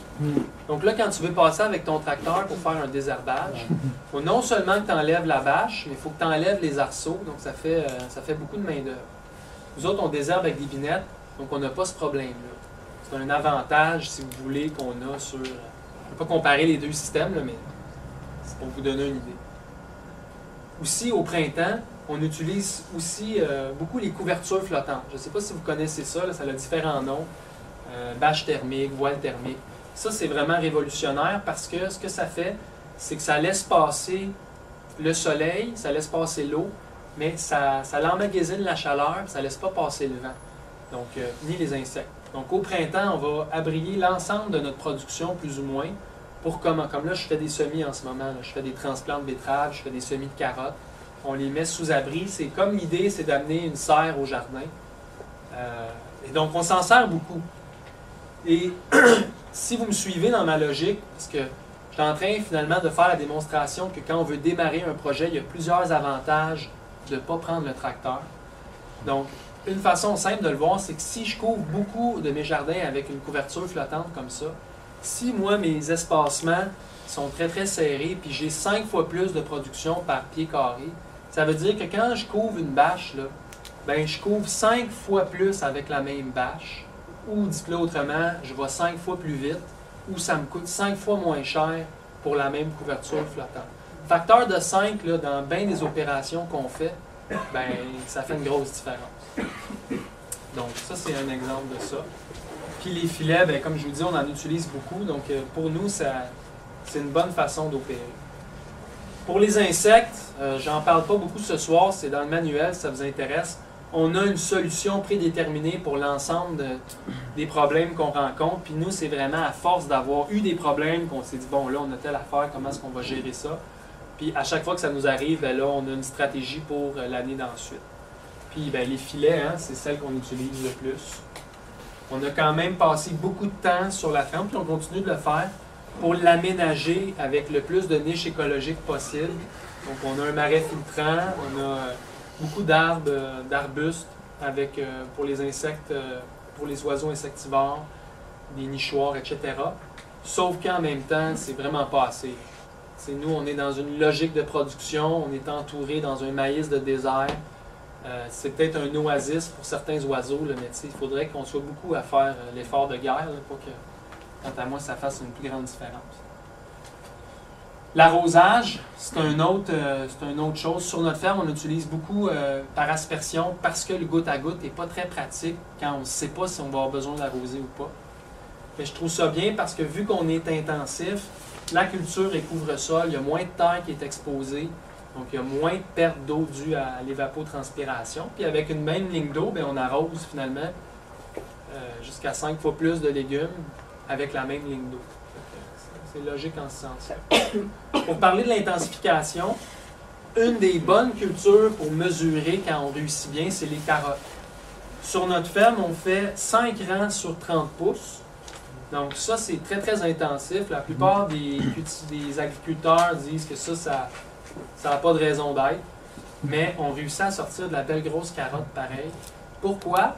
Donc là, quand tu veux passer avec ton tracteur pour faire un désherbage, il faut non seulement que tu enlèves la bâche, mais il faut que tu enlèves les arceaux. Donc ça fait beaucoup de main-d'œuvre. Nous autres, on désherbe avec des binettes, donc on n'a pas ce problème-là. C'est un avantage, si vous voulez, qu'on a sur... Je ne vais pas comparer les deux systèmes, là, mais c'est pour vous donner une idée. Aussi, au printemps, on utilise aussi beaucoup les couvertures flottantes. Je ne sais pas si vous connaissez ça, là, ça a différents noms. Bâche thermique, voile thermique. Ça, c'est vraiment révolutionnaire parce que ce que ça fait, c'est que ça laisse passer le soleil, ça laisse passer l'eau, mais ça l'emmagasine la chaleur, ça ne laisse pas passer le vent, donc ni les insectes. Donc au printemps, on va abrier l'ensemble de notre production, plus ou moins, pour comme là, je fais des semis en ce moment, là. Je fais des transplants de betteraves, je fais des semis de carottes. On les met sous abri. C'est comme l'idée, c'est d'amener une serre au jardin. Et donc, on s'en sert beaucoup. Et si vous me suivez dans ma logique, parce que je suis en train finalement de faire la démonstration que quand on veut démarrer un projet, il y a plusieurs avantages de ne pas prendre le tracteur. Donc, une façon simple de le voir, c'est que si je couvre beaucoup de mes jardins avec une couverture flottante comme ça, si moi, mes espacements sont très très serrés, puis j'ai 5 fois plus de production par pied carré, ça veut dire que quand je couvre une bâche, là, ben, je couvre 5 fois plus avec la même bâche, ou dites-le autrement, je vais 5 fois plus vite, ou ça me coûte 5 fois moins cher pour la même couverture flottante. Facteur de 5, là, dans bien des opérations qu'on fait, ben, ça fait une grosse différence. Donc, ça, c'est un exemple de ça. Puis les filets, ben, comme je vous dis, on en utilise beaucoup. Donc, pour nous, c'est une bonne façon d'opérer. Pour les insectes, j'en parle pas beaucoup ce soir, c'est dans le manuel si ça vous intéresse. On a une solution prédéterminée pour l'ensemble des problèmes qu'on rencontre. Puis nous, c'est vraiment à force d'avoir eu des problèmes qu'on s'est dit, bon, là, on a telle affaire, comment est-ce qu'on va gérer ça? Puis à chaque fois que ça nous arrive, ben là, on a une stratégie pour l'année d'ensuite. Puis ben, les filets, hein, c'est celle qu'on utilise le plus. On a quand même passé beaucoup de temps sur la ferme, puis on continue de le faire pour l'aménager avec le plus de niches écologiques possible. Donc on a un marais filtrant, on a beaucoup d'arbres, d'arbustes avec, pour les insectes, pour les oiseaux insectivores, des nichoirs, etc. Sauf qu'en même temps, c'est vraiment pas assez. Nous, on est dans une logique de production, on est entouré dans un maïs de désert. C'est peut-être un oasis pour certains oiseaux, là, mais il faudrait qu'on soit beaucoup à faire l'effort de guerre là, pour que, quant à moi, ça fasse une plus grande différence. L'arrosage, c'est une autre chose. Sur notre ferme, on utilise beaucoup par aspersion parce que le goutte à goutte n'est pas très pratique quand on ne sait pas si on va avoir besoin d'arroser ou pas. Mais je trouve ça bien parce que vu qu'on est intensif, la culture est couvre-sol, il y a moins de terre qui est exposée, donc il y a moins de perte d'eau due à l'évapotranspiration. Puis avec une même ligne d'eau, on arrose finalement jusqu'à 5 fois plus de légumes avec la même ligne d'eau. C'est logique en ce sens. Pour parler de l'intensification, une des bonnes cultures pour mesurer quand on réussit bien, c'est les carottes. Sur notre ferme, on fait 5 rangs sur 30 pouces. Donc ça, c'est très, très intensif. La plupart des agriculteurs disent que ça n'a pas de raison d'être. Mais on réussit à sortir de la belle grosse carotte pareil. Pourquoi?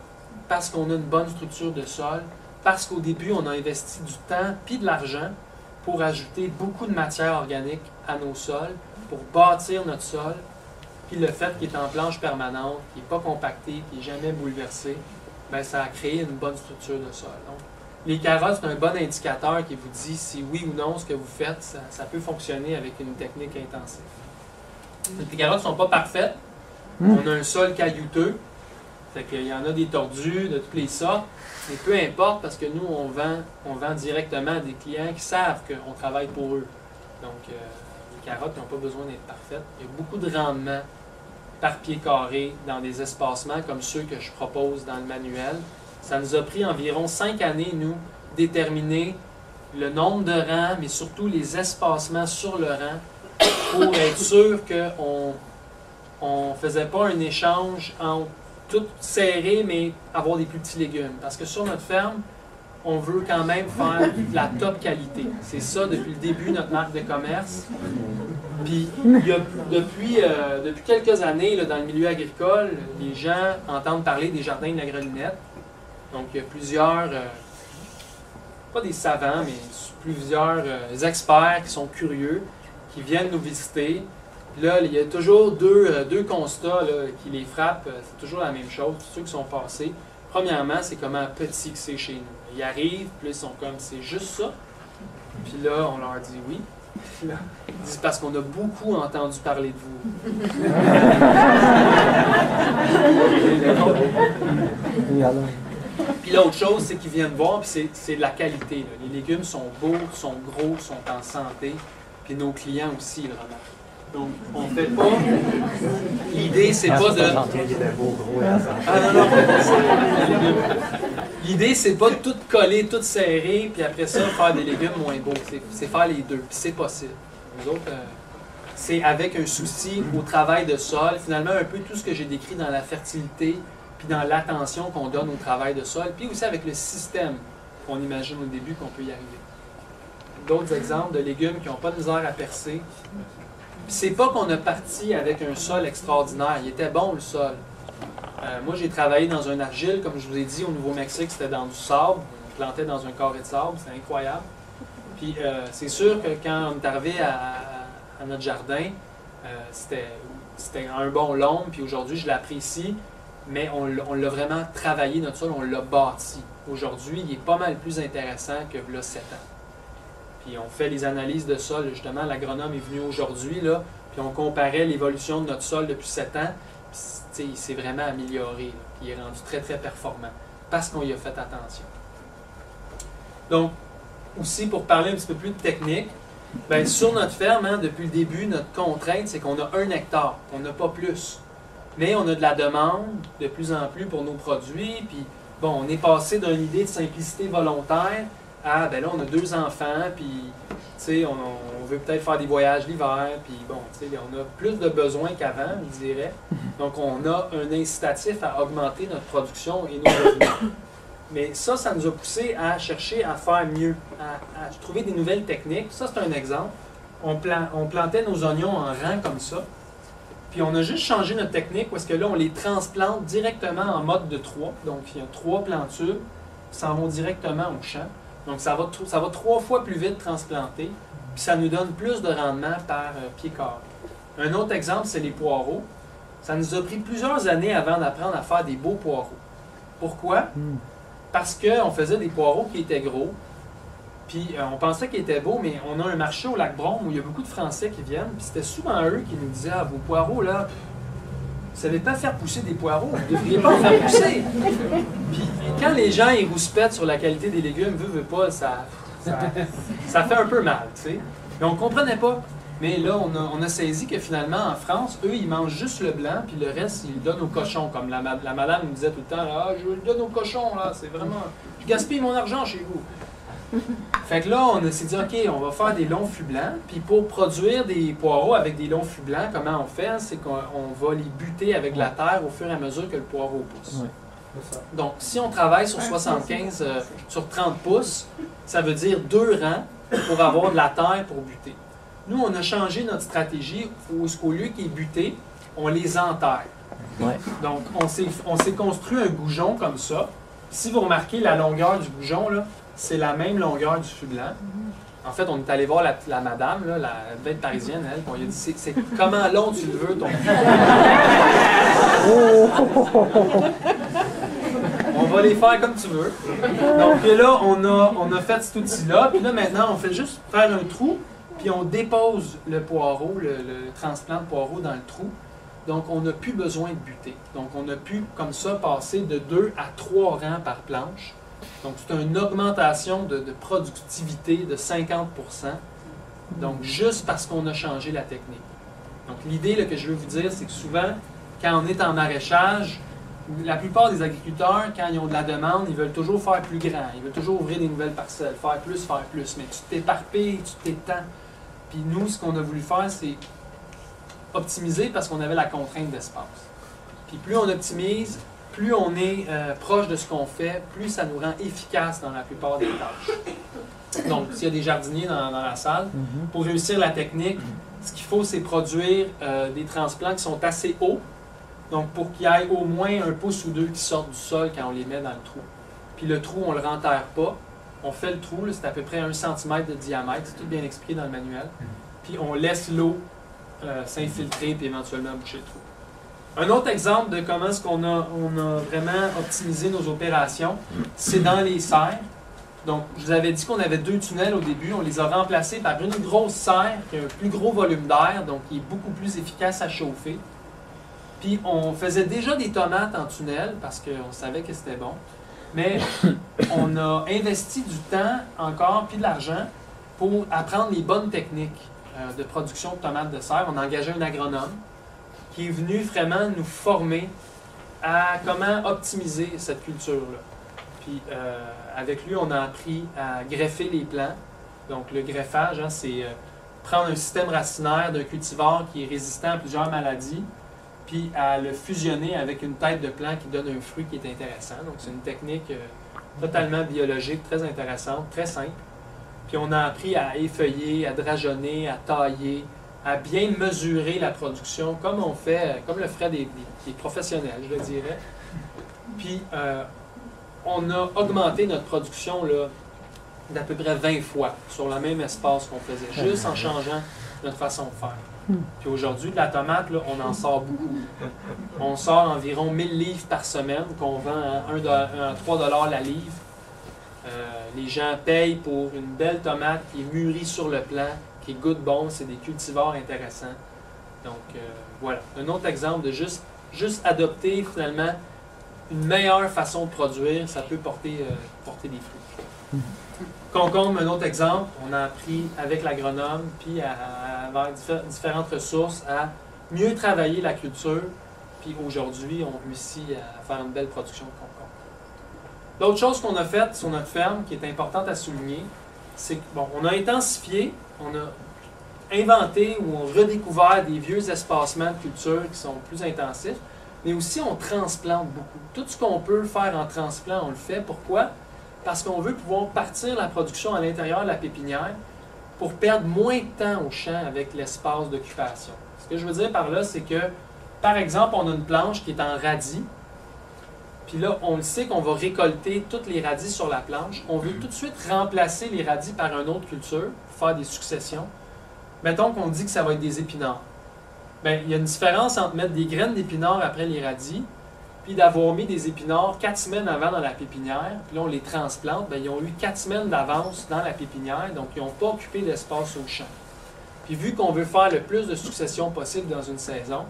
Parce qu'on a une bonne structure de sol. Parce qu'au début, on a investi du temps puis de l'argent pour ajouter beaucoup de matière organique à nos sols, pour bâtir notre sol. Puis le fait qu'il est en planche permanente, qu'il n'est pas compacté, qu'il n'est jamais bouleversé, ça a créé une bonne structure de sol. Donc, les carottes, c'est un bon indicateur qui vous dit si oui ou non ce que vous faites, ça peut fonctionner avec une technique intensive. Les carottes ne sont pas parfaites. On a un sol caillouteux. Fait qu'il y en a des tordus de toutes les sortes. Mais peu importe, parce que nous, on vend directement à des clients qui savent qu'on travaille pour eux. Donc, les carottes n'ont pas besoin d'être parfaites. Il y a beaucoup de rendement par pied carré dans des espacements comme ceux que je propose dans le manuel. Ça nous a pris environ 5 années, nous, déterminer le nombre de rangs, mais surtout les espacements sur le rang, pour être sûr qu'on ne faisait pas un échange entre tout serré, mais avoir des plus petits légumes. Parce que sur notre ferme, on veut quand même faire de la top qualité. C'est ça depuis le début, notre marque de commerce. Puis, depuis quelques années, là, dans le milieu agricole, les gens entendent parler des jardins de la Grelinette. Donc, il y a plusieurs, pas des savants, mais plusieurs experts qui sont curieux, qui viennent nous visiter. Puis là, il y a toujours deux constats là, qui les frappent. C'est toujours la même chose, tous ceux qui sont passés. Premièrement, c'est comment petit que c'est chez nous. Ils arrivent, puis ils sont comme, c'est juste ça. Puis là, on leur dit oui. Puis là, ils disent parce qu'on a beaucoup entendu parler de vous. Puis l'autre chose, c'est qu'ils viennent voir, puis c'est de la qualité. Là. Les légumes sont beaux, sont gros, sont en santé. Puis nos clients aussi, ils le remarquent. Donc, on fait pas. L'idée, c'est pas de. Ah non, non, l'idée, c'est pas de tout coller, tout serrer, puis après ça, faire des légumes moins beaux. C'est faire les deux, puis c'est possible. Nous autres, c'est avec un souci au travail de sol. Finalement, un peu tout ce que j'ai décrit dans la fertilité, puis dans l'attention qu'on donne au travail de sol, puis aussi avec le système qu'on imagine au début qu'on peut y arriver. D'autres exemples de légumes qui n'ont pas de misère à percer. C'est pas qu'on a parti avec un sol extraordinaire. Il était bon, le sol. Moi, j'ai travaillé dans un argile, comme je vous ai dit, au Nouveau-Mexique, c'était dans du sable. On plantait dans un carré de sable, c'était incroyable. Puis, c'est sûr que quand on est arrivé à notre jardin, c'était un bon long, puis aujourd'hui, je l'apprécie, mais on l'a vraiment travaillé, notre sol, on l'a bâti. Aujourd'hui, il est pas mal plus intéressant que là, 7 ans. Puis on fait les analyses de sol, justement, l'agronome est venu aujourd'hui, là, puis on comparait l'évolution de notre sol depuis 7 ans. Puis il s'est vraiment amélioré. Là, puis il est rendu très, très performant parce qu'on y a fait attention. Donc, aussi pour parler un petit peu plus de technique, bien, sur notre ferme, hein, depuis le début, notre contrainte, c'est qu'on a 1 hectare, on n'a pas plus. Mais on a de la demande de plus en plus pour nos produits, puis bon, on est passé d'une idée de simplicité volontaire à, ben là, on a 2 enfants, puis, tu sais, on veut peut-être faire des voyages l'hiver, puis bon, tu sais, on a plus de besoins qu'avant, je dirais. Donc, on a un incitatif à augmenter notre production et nos revenus. Mais ça nous a poussé à chercher à faire mieux, à trouver des nouvelles techniques. Ça, c'est un exemple. On plantait nos oignons en rang comme ça. Puis on a juste changé notre technique parce que là, on les transplante directement en mode de 3. Donc, il y a 3 plantures qui s'en vont directement au champ. Donc, ça va 3 fois plus vite transplanter. Puis ça nous donne plus de rendement par pied carré. Un autre exemple, c'est les poireaux. Ça nous a pris plusieurs années avant d'apprendre à faire des beaux poireaux. Pourquoi? Parce qu'on faisait des poireaux qui étaient gros, puis on pensait qu'ils étaient beaux, mais on a un marché au Lac-Brome où il y a beaucoup de Français qui viennent, puis c'était souvent eux qui nous disaient « Ah, vos poireaux, là, vous ne savez pas faire pousser des poireaux, vous ne devriez pas en faire pousser! » Puis quand les gens ils rouspètent sur la qualité des légumes, veut pas, ça fait un peu mal, tu sais. Mais on ne comprenait pas. Mais là, on a saisi que finalement, en France, eux, ils mangent juste le blanc, puis le reste, ils le donnent aux cochons. Comme la madame nous disait tout le temps, ah, je le donne aux cochons, là, c'est vraiment... Je gaspille mon argent chez vous. Fait que là, on s'est dit, OK, on va faire des longs fûts blancs, puis pour produire des poireaux avec des longs fûts blancs, comment on fait? C'est qu'on va les buter avec la terre au fur et à mesure que le poireau pousse. Ouais. Donc, si on travaille sur 75, sur 30 pouces, ça veut dire 2 rangs pour avoir de la terre pour buter. Nous, on a changé notre stratégie où, au lieu qu'ils butent, on les enterre. Ouais. Donc, on s'est construit un goujon comme ça. Si vous remarquez la longueur du goujon, c'est la même longueur du fût blanc. En fait, on est allé voir la madame, là, la bête parisienne, elle, puis on lui a dit c'est comment long tu le veux, ton fût. On va les faire comme tu veux. Donc là, on a fait cet outil-là. Puis là, maintenant, on fait juste faire un trou. Puis on dépose le poireau, le transplant de poireau dans le trou. Donc on n'a plus besoin de buter. Donc on a pu, comme ça, passer de 2 à 3 rangs par planche. Donc c'est une augmentation de productivité de 50%. Donc juste parce qu'on a changé la technique. Donc l'idée que je veux vous dire, c'est que souvent, quand on est en maraîchage, la plupart des agriculteurs, quand ils ont de la demande, ils veulent toujours faire plus grand. Ils veulent toujours ouvrir des nouvelles parcelles, faire plus. Mais tu t'éparpilles, tu t'étends. Puis nous, ce qu'on a voulu faire, c'est optimiser parce qu'on avait la contrainte d'espace. Puis plus on optimise, plus on est proche de ce qu'on fait, plus ça nous rend efficace dans la plupart des tâches. Donc, s'il y a des jardiniers dans la salle, pour réussir la technique, ce qu'il faut, c'est produire des transplants qui sont assez hauts. Donc, pour qu'il y ait au moins 1 pouce ou 2 qui sortent du sol quand on les met dans le trou. Puis le trou, on ne le renterre pas. On fait le trou, c'est à peu près 1 cm de diamètre. C'est tout bien expliqué dans le manuel. Puis on laisse l'eau s'infiltrer et éventuellement boucher le trou. Un autre exemple de comment est-ce qu'on a vraiment optimisé nos opérations, c'est dans les serres. Donc, je vous avais dit qu'on avait 2 tunnels au début. On les a remplacés par une grosse serre qui a un plus gros volume d'air, donc qui est beaucoup plus efficace à chauffer. Puis on faisait déjà des tomates en tunnel parce qu'on savait que c'était bon. Mais on a investi du temps encore, puis de l'argent, pour apprendre les bonnes techniques de production de tomates de serre. On a engagé un agronome qui est venu vraiment nous former à comment optimiser cette culture-là. Puis avec lui, on a appris à greffer les plants. Donc le greffage, hein, c'est prendre un système racinaire d'un cultivar qui est résistant à plusieurs maladies, puis à le fusionner avec une tête de plant qui donne un fruit qui est intéressant. Donc c'est une technique totalement biologique, très intéressante, très simple. Puis on a appris à effeuiller, à drageonner, à tailler, à bien mesurer la production, comme on fait, comme le feraient des professionnels, je le dirais. Puis on a augmenté notre production d'à peu près 20 fois sur le même espace qu'on faisait, juste en changeant notre façon de faire. Puis aujourd'hui, de la tomate, là, on en sort beaucoup. On sort environ 1000 livres par semaine qu'on vend à 3 $ la livre. Les gens payent pour une belle tomate qui est mûrie sur le plant, qui goûte bon, c'est des cultivars intéressants. Donc voilà, un autre exemple de juste juste adopter finalement une meilleure façon de produire, ça peut porter des fruits. Concombre, un autre exemple, on a appris avec l'agronome, puis avec différentes ressources, à mieux travailler la culture, puis aujourd'hui, on réussit à faire une belle production de concombre. L'autre chose qu'on a faite sur notre ferme, qui est importante à souligner, c'est qu'on a intensifié, on a inventé ou on redécouvert des vieux espacements de culture qui sont plus intensifs, mais aussi on transplante beaucoup. Tout ce qu'on peut faire en transplant, on le fait. Pourquoi? Parce qu'on veut pouvoir partir la production à l'intérieur de la pépinière pour perdre moins de temps au champ avec l'espace d'occupation. Ce que je veux dire par là, c'est que, par exemple, on a une planche qui est en radis, puis là, on le sait qu'on va récolter toutes les radis sur la planche. On veut tout de suite remplacer les radis par une autre culture, faire des successions. Mettons qu'on dit que ça va être des épinards. Bien, il y a une différence entre mettre des graines d'épinards après les radis, puis d'avoir mis des épinards 4 semaines avant dans la pépinière, puis là on les transplante, bien, ils ont eu 4 semaines d'avance dans la pépinière, donc ils n'ont pas occupé l'espace au champ. Puis vu qu'on veut faire le plus de succession possible dans une saison,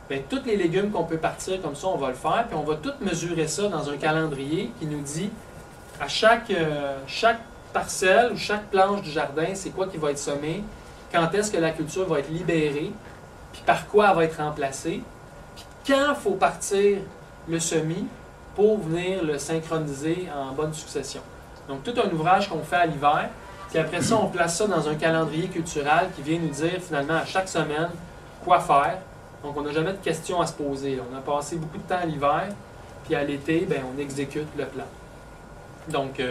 bien, tous les légumes qu'on peut partir comme ça, on va le faire, puis on va tout mesurer ça dans un calendrier qui nous dit à chaque parcelle ou chaque planche du jardin, c'est quoi qui va être semé, quand est-ce que la culture va être libérée, puis par quoi elle va être remplacée, puis quand il faut partir le semis pour venir le synchroniser en bonne succession. Donc, tout un ouvrage qu'on fait à l'hiver, puis après ça, on place ça dans un calendrier culturel qui vient nous dire finalement à chaque semaine quoi faire. Donc, on n'a jamais de questions à se poser. On a passé beaucoup de temps à l'hiver, puis à l'été, bien, on exécute le plan. Donc,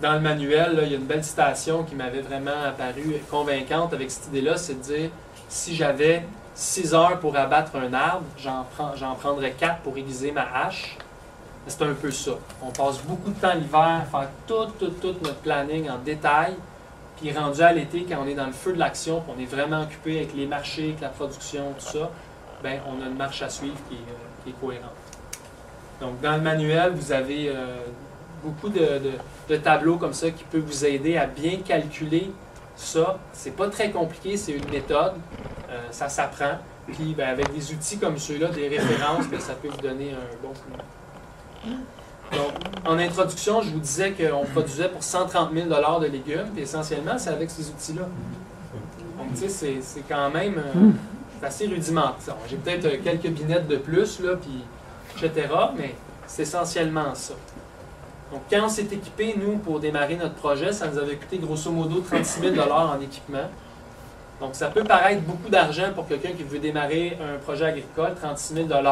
dans le manuel, là, il y a une belle citation qui m'avait vraiment apparu convaincante avec cette idée-là, c'est de dire, si j'avais 6 heures pour abattre un arbre, j'en prendrais 4 pour aiguiser ma hache. C'est un peu ça. On passe beaucoup de temps l'hiver à faire tout notre planning en détail, puis rendu à l'été, quand on est dans le feu de l'action, puis on est vraiment occupé avec les marchés, avec la production, tout ça, bien, on a une marche à suivre qui est cohérente. Donc, dans le manuel, vous avez beaucoup de tableaux comme ça qui peuvent vous aider à bien calculer ça. C'est pas très compliqué, c'est une méthode, ça s'apprend. Puis ben, avec des outils comme ceux-là, des références, ben, ça peut vous donner un bon coup de main. Donc, en introduction, je vous disais qu'on produisait pour 130 000 $ de légumes, puis essentiellement, c'est avec ces outils-là. Donc, tu sais, c'est quand même assez rudimentaire. J'ai peut-être quelques binettes de plus, là, puis etc., mais c'est essentiellement ça. Donc, quand on s'est équipé, nous, pour démarrer notre projet, ça nous avait coûté grosso modo 36 000 $ en équipement. Donc, ça peut paraître beaucoup d'argent pour quelqu'un qui veut démarrer un projet agricole, 36 000 $,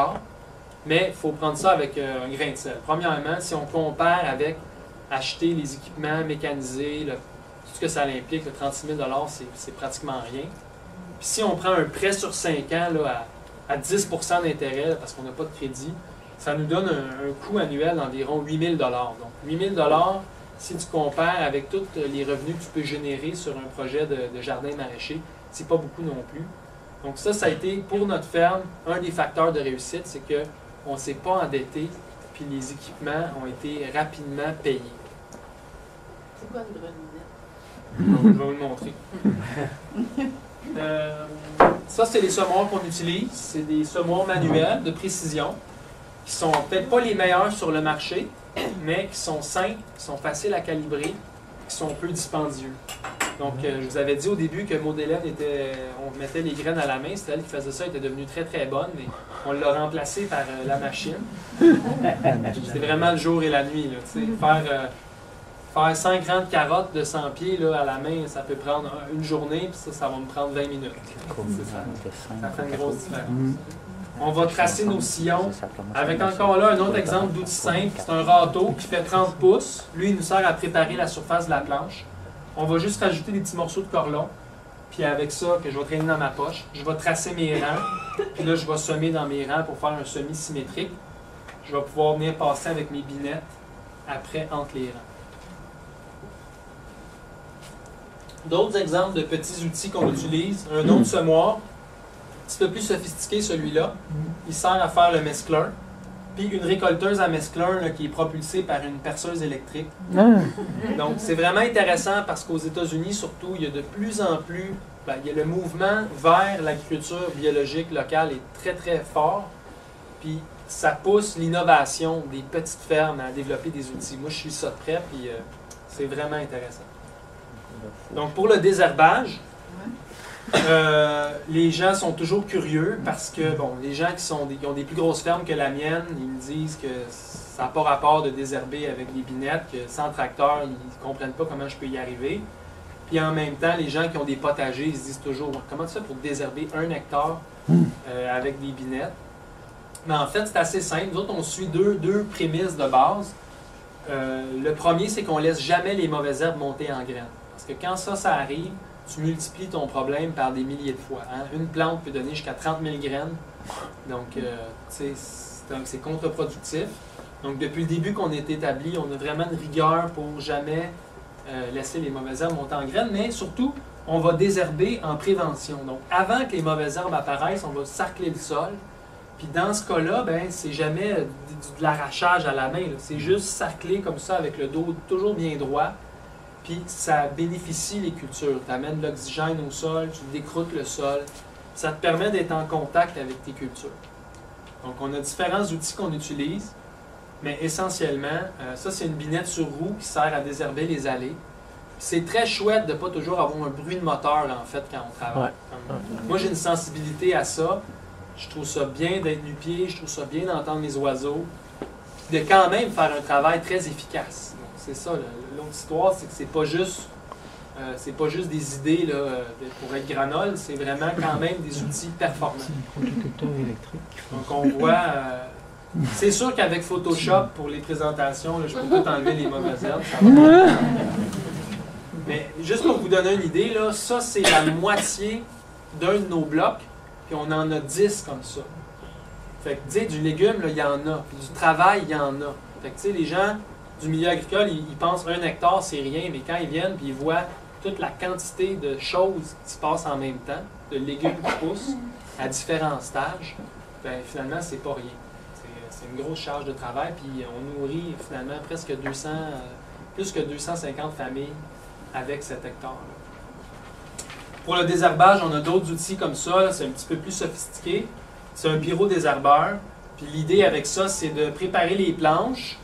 mais il faut prendre ça avec un grain de sel. Premièrement, si on compare avec acheter les équipements mécanisés, tout ce que ça implique, le 36 000 $, c'est pratiquement rien. Puis si on prend un prêt sur 5 ans là, à 10 % d'intérêt, parce qu'on n'a pas de crédit, ça nous donne un coût annuel d'environ 8 000 $. Donc, 8 000 $, si tu compares avec tous les revenus que tu peux générer sur un projet de jardin maraîcher, c'est pas beaucoup non plus. Donc ça a été, pour notre ferme, un des facteurs de réussite, c'est qu'on ne s'est pas endetté, puis les équipements ont été rapidement payés. C'est quoi une grelinette? Donc, je vais vous le montrer. Ça, c'est les semoirs qu'on utilise. C'est des semoirs manuels de précision, qui sont peut-être pas les meilleurs sur le marché, mais qui sont simples, qui sont faciles à calibrer, qui sont peu dispendieux. Donc, je vous avais dit au début que Maud Hélène on mettait les graines à la main, c'était elle qui faisait ça, elle était devenue très très bonne, mais on l'a remplacée par la machine. C'est vraiment le jour et la nuit, là, tu sais. Faire 5 grandes carottes de 100 pieds là, à la main, ça peut prendre une journée, puis ça va me prendre 20 minutes. Ça fait une grosse différence. On va tracer nos sillons avec encore là un autre exemple d'outil simple. C'est un râteau qui fait 30 pouces. Lui, il nous sert à préparer la surface de la planche. On va juste rajouter des petits morceaux de corlon. Puis avec ça, que je vais traîner dans ma poche, je vais tracer mes rangs. Puis là, je vais semer dans mes rangs pour faire un semis symétrique. Je vais pouvoir venir passer avec mes binettes après entre les rangs. D'autres exemples de petits outils qu'on utilise. Un autre semoir. Un petit peu plus sophistiqué celui-là. Il sert à faire le mescleur. Puis une récolteuse à mescleur là, qui est propulsée par une perceuse électrique. Donc c'est vraiment intéressant parce qu'aux États-Unis, surtout, il y a de plus en plus, il y a le mouvement vers l'agriculture biologique locale est très très fort. puis ça pousse l'innovation des petites fermes à développer des outils. Moi, je suis ça de près, puis c'est vraiment intéressant. Donc, pour le désherbage, les gens sont toujours curieux parce que, bon, les gens qui ont des plus grosses fermes que la mienne, ils me disent que ça n'a pas rapport de désherber avec des binettes, que sans tracteur, ils ne comprennent pas comment je peux y arriver. Puis en même temps, les gens qui ont des potagers, ils se disent toujours, comment tu fais pour désherber 1 hectare avec des binettes? Mais en fait, c'est assez simple. Nous autres, on suit deux prémices de base. Le premier, c'est qu'on ne laisse jamais les mauvaises herbes monter en graines. Parce que quand ça arrive, tu multiplies ton problème par des milliers de fois. Hein? Une plante peut donner jusqu'à 30 000 graines. Donc, c'est contre-productif. Donc, depuis le début qu'on est établi, on a vraiment une rigueur pour jamais laisser les mauvaises herbes monter en graines. Mais surtout, on va désherber en prévention. Donc, avant que les mauvaises herbes apparaissent, on va sarcler le sol. Puis dans ce cas-là, ben, c'est jamais de l'arrachage à la main. C'est juste sarcler comme ça avec le dos toujours bien droit. Puis ça bénéficie les cultures. Tu amènes de l'oxygène au sol, tu décroutes le sol. Ça te permet d'être en contact avec tes cultures. Donc on a différents outils qu'on utilise, mais essentiellement, ça c'est une binette sur roue qui sert à désherber les allées. C'est très chouette de ne pas toujours avoir un bruit de moteur en fait quand on travaille. Moi j'ai une sensibilité à ça. Je trouve ça bien d'être nu-pied, je trouve ça bien d'entendre mes oiseaux. De quand même faire un travail très efficace. C'est ça, l'autre histoire, c'est que c'est pas juste des idées là, pour être granole, c'est vraiment quand même des outils performants. Donc on voit, c'est sûr qu'avec Photoshop, pour les présentations, là, je peux tout enlever les mauvaises herbes. Ça va. Mais juste pour vous donner une idée, là, ça c'est la moitié d'un de nos blocs, puis on en a 10 comme ça. Fait que, tu sais, du légume, là, il y en a, puis du travail, il y en a. Fait que, tu sais, les gens du milieu agricole, ils pensent 1 hectare, c'est rien, mais quand ils viennent puis ils voient toute la quantité de choses qui se passent en même temps, de légumes qui poussent à différents stages, bien finalement, c'est pas rien. C'est une grosse charge de travail, puis on nourrit finalement presque plus que 250 familles avec cet hectare-là. Pour le désherbage, on a d'autres outils comme ça, c'est un petit peu plus sophistiqué. C'est un pyrodésherbeur, puis l'idée avec ça, c'est de préparer les planches,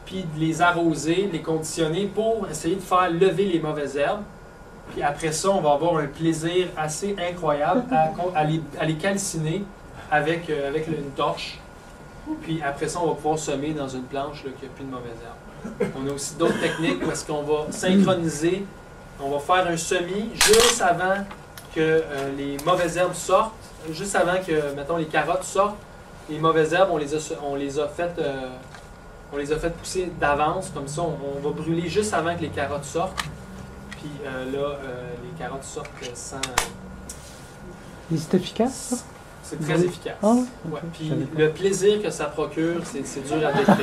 puis de les arroser, de les conditionner pour essayer de faire lever les mauvaises herbes. Puis après ça, on va avoir un plaisir assez incroyable à les calciner avec une torche. Puis après ça, on va pouvoir semer dans une planche là, qui n'a plus de mauvaises herbes. On a aussi d'autres techniques où est-ce qu'on va synchroniser. On va faire un semis juste avant que les mauvaises herbes sortent, juste avant que, mettons, les carottes sortent. Les mauvaises herbes, on les a fait pousser d'avance, comme ça, on va brûler juste avant que les carottes sortent. Puis les carottes sortent sans... C'est efficace, ça? C'est très efficace. Ah, okay. Ouais. Puis le plaisir que ça procure, c'est dur à décrire.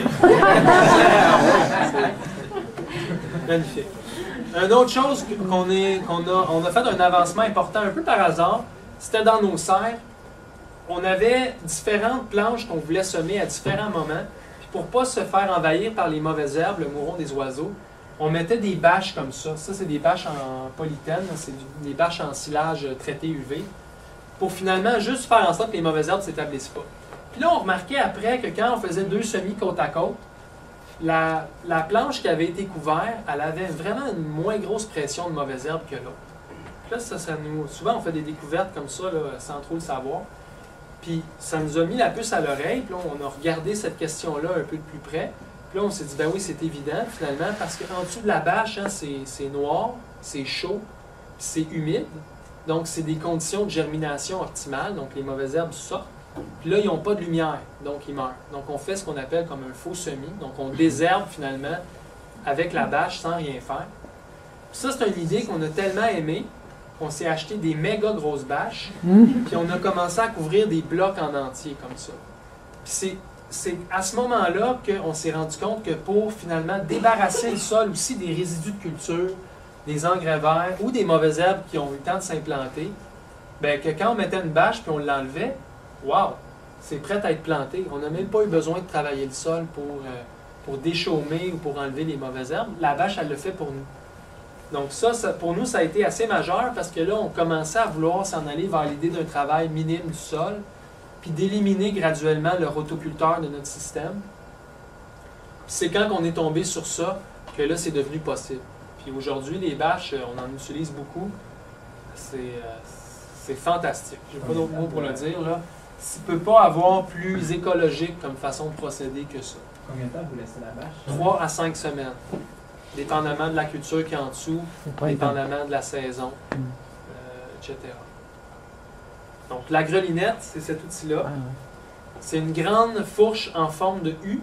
C'est magnifique. Une autre chose on a fait un avancement important un peu par hasard, c'était dans nos serres. On avait différentes planches qu'on voulait semer à différents moments. Pour ne pas se faire envahir par les mauvaises herbes, le mouron des oiseaux, on mettait des bâches comme ça. Ça, c'est des bâches en polythène, c'est des bâches en silage traité UV, pour finalement juste faire en sorte que les mauvaises herbes ne s'établissent pas. Puis là, on remarquait après que quand on faisait 2 semis côte à côte, la planche qui avait été couverte, elle avait vraiment une moins grosse pression de mauvaises herbes que l'autre. Puis là, souvent, on fait des découvertes comme ça, là, sans trop le savoir. Puis ça nous a mis la puce à l'oreille, puis là, on a regardé cette question-là un peu de plus près. Puis là, on s'est dit, ben oui, c'est évident, finalement, parce qu'en dessous de la bâche, hein, c'est noir, c'est chaud, c'est humide. Donc, c'est des conditions de germination optimales, donc les mauvaises herbes sortent. Puis là, ils n'ont pas de lumière, donc ils meurent. Donc, on fait ce qu'on appelle comme un faux semis. Donc, on désherbe finalement avec la bâche sans rien faire. Puis ça, c'est une idée qu'on a tellement aimée qu'on s'est acheté des méga grosses bâches, puis on a commencé à couvrir des blocs en entier comme ça. Puis c'est à ce moment-là qu'on s'est rendu compte que pour finalement débarrasser le sol aussi des résidus de culture, des engrais verts ou des mauvaises herbes qui ont eu le temps de s'implanter, bien que quand on mettait une bâche puis on l'enlevait, wow, c'est prêt à être planté. On n'a même pas eu besoin de travailler le sol pour déchaumer ou pour enlever les mauvaises herbes. La bâche, elle le fait pour nous. Donc ça, pour nous, ça a été assez majeur parce que là, on commençait à vouloir s'en aller vers l'idée d'un travail minime du sol. puis d'éliminer graduellement le rotoculteur de notre système. Puis c'est quand on est tombé sur ça que là, c'est devenu possible. Puis aujourd'hui, les bâches, on en utilise beaucoup. C'est fantastique. Je n'ai pas d'autres mots pour le dire, là. Il ne peut pas avoir plus écologique comme façon de procéder que ça. Combien de temps vous laissez la bâche? 3 à 5 semaines. Dépendamment de la culture qui est en dessous, dépendamment de la saison, etc. Donc, la grelinette, c'est cet outil-là. Ah, ouais. C'est une grande fourche en forme de U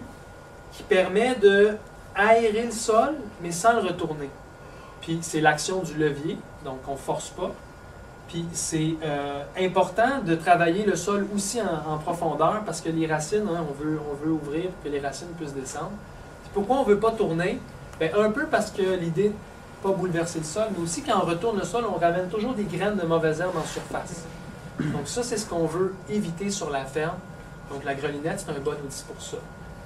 qui permet de aérer le sol, mais sans le retourner. Puis, c'est l'action du levier, donc on ne force pas. Puis, c'est important de travailler le sol aussi en profondeur parce que les racines, hein, on veut ouvrir pour que les racines puissent descendre. Puis pourquoi on ne veut pas tourner? Bien, un peu parce que l'idée, pas bouleverser le sol, mais aussi quand on retourne le sol, on ramène toujours des graines de mauvaises herbes en surface. Donc ça, c'est ce qu'on veut éviter sur la ferme. Donc la grelinette, c'est un bon outil pour ça.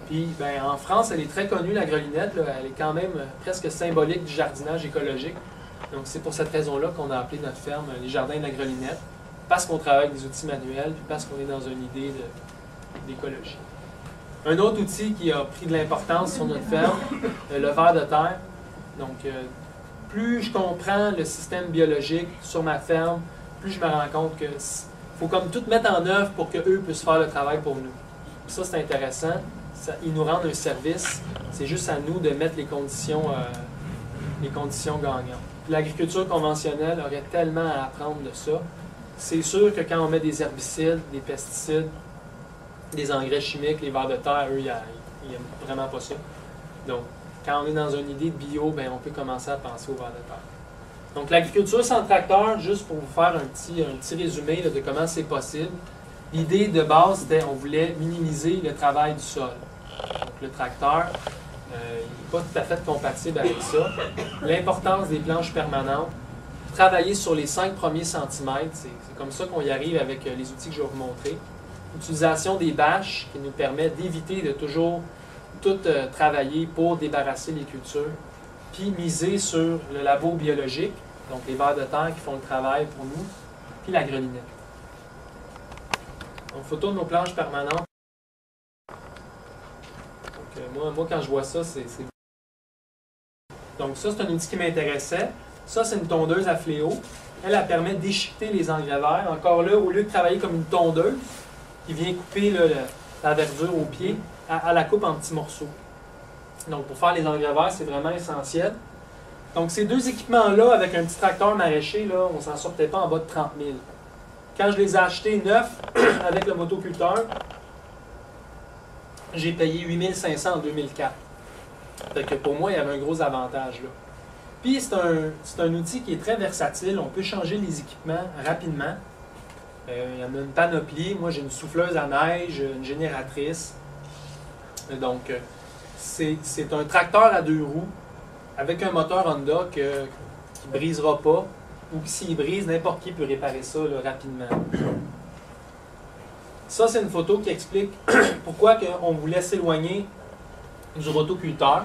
Puis ben, en France, elle est très connue, la grelinette. Là, elle est quand même presque symbolique du jardinage écologique. Donc c'est pour cette raison-là qu'on a appelé notre ferme les jardins de la grelinette, parce qu'on travaille avec des outils manuels, puis parce qu'on est dans une idée d'écologie. Un autre outil qui a pris de l'importance sur notre ferme, le ver de terre. Donc plus je comprends le système biologique sur ma ferme, plus je me rends compte que faut comme tout mettre en œuvre pour qu'eux puissent faire le travail pour nous. Ça, c'est intéressant. Ils nous rendent un service. C'est juste à nous de mettre les conditions gagnantes. L'agriculture conventionnelle aurait tellement à apprendre de ça. C'est sûr que quand on met des herbicides, des pesticides, des engrais chimiques, les vers de terre, eux, ils n'aiment vraiment pas ça. Donc, quand on est dans une idée de bio, ben, on peut commencer à penser aux vers de terre. Donc, l'agriculture sans tracteur, juste pour vous faire un petit résumé là, de comment c'est possible. L'idée de base, c'était qu'on voulait minimiser le travail du sol. Donc, le tracteur, il n'est pas tout à fait compatible avec ça. L'importance des planches permanentes, travailler sur les 5 premiers centimètres, c'est comme ça qu'on y arrive avec les outils que je vais vous montrer. L'utilisation des bâches qui nous permet d'éviter de toujours tout travailler pour débarrasser les cultures. Puis miser sur le labo biologique, donc les vers de terre qui font le travail pour nous, puis la grelinette. Donc, photo de nos planches permanentes. Donc, moi, quand je vois ça, c'est... Donc, ça, c'est un outil qui m'intéressait. Ça, c'est une tondeuse à fléau. Elle permet d'échiqueter les engrais verts. Encore là, au lieu de travailler comme une tondeuse, qui vient couper là, la verdure au pied, elle la coupe en petits morceaux. Donc, pour faire les engrais verts, c'est vraiment essentiel. Donc, ces deux équipements-là, avec un petit tracteur maraîcher, là, on ne s'en sortait pas en bas de 30 000. Quand je les ai achetés neufs avec le motoculteur, j'ai payé 8 500 en 2004. Fait que pour moi, il y avait un gros avantage là. Puis, c'est un outil qui est très versatile. On peut changer les équipements rapidement. Il y en a une panoplie. Moi, j'ai une souffleuse à neige, une génératrice. Donc, c'est un tracteur à 2 roues avec un moteur Honda qui ne brisera pas ou que s'il brise, n'importe qui peut réparer ça là, rapidement. Ça, c'est une photo qui explique pourquoi on voulait s'éloigner du rotoculteur.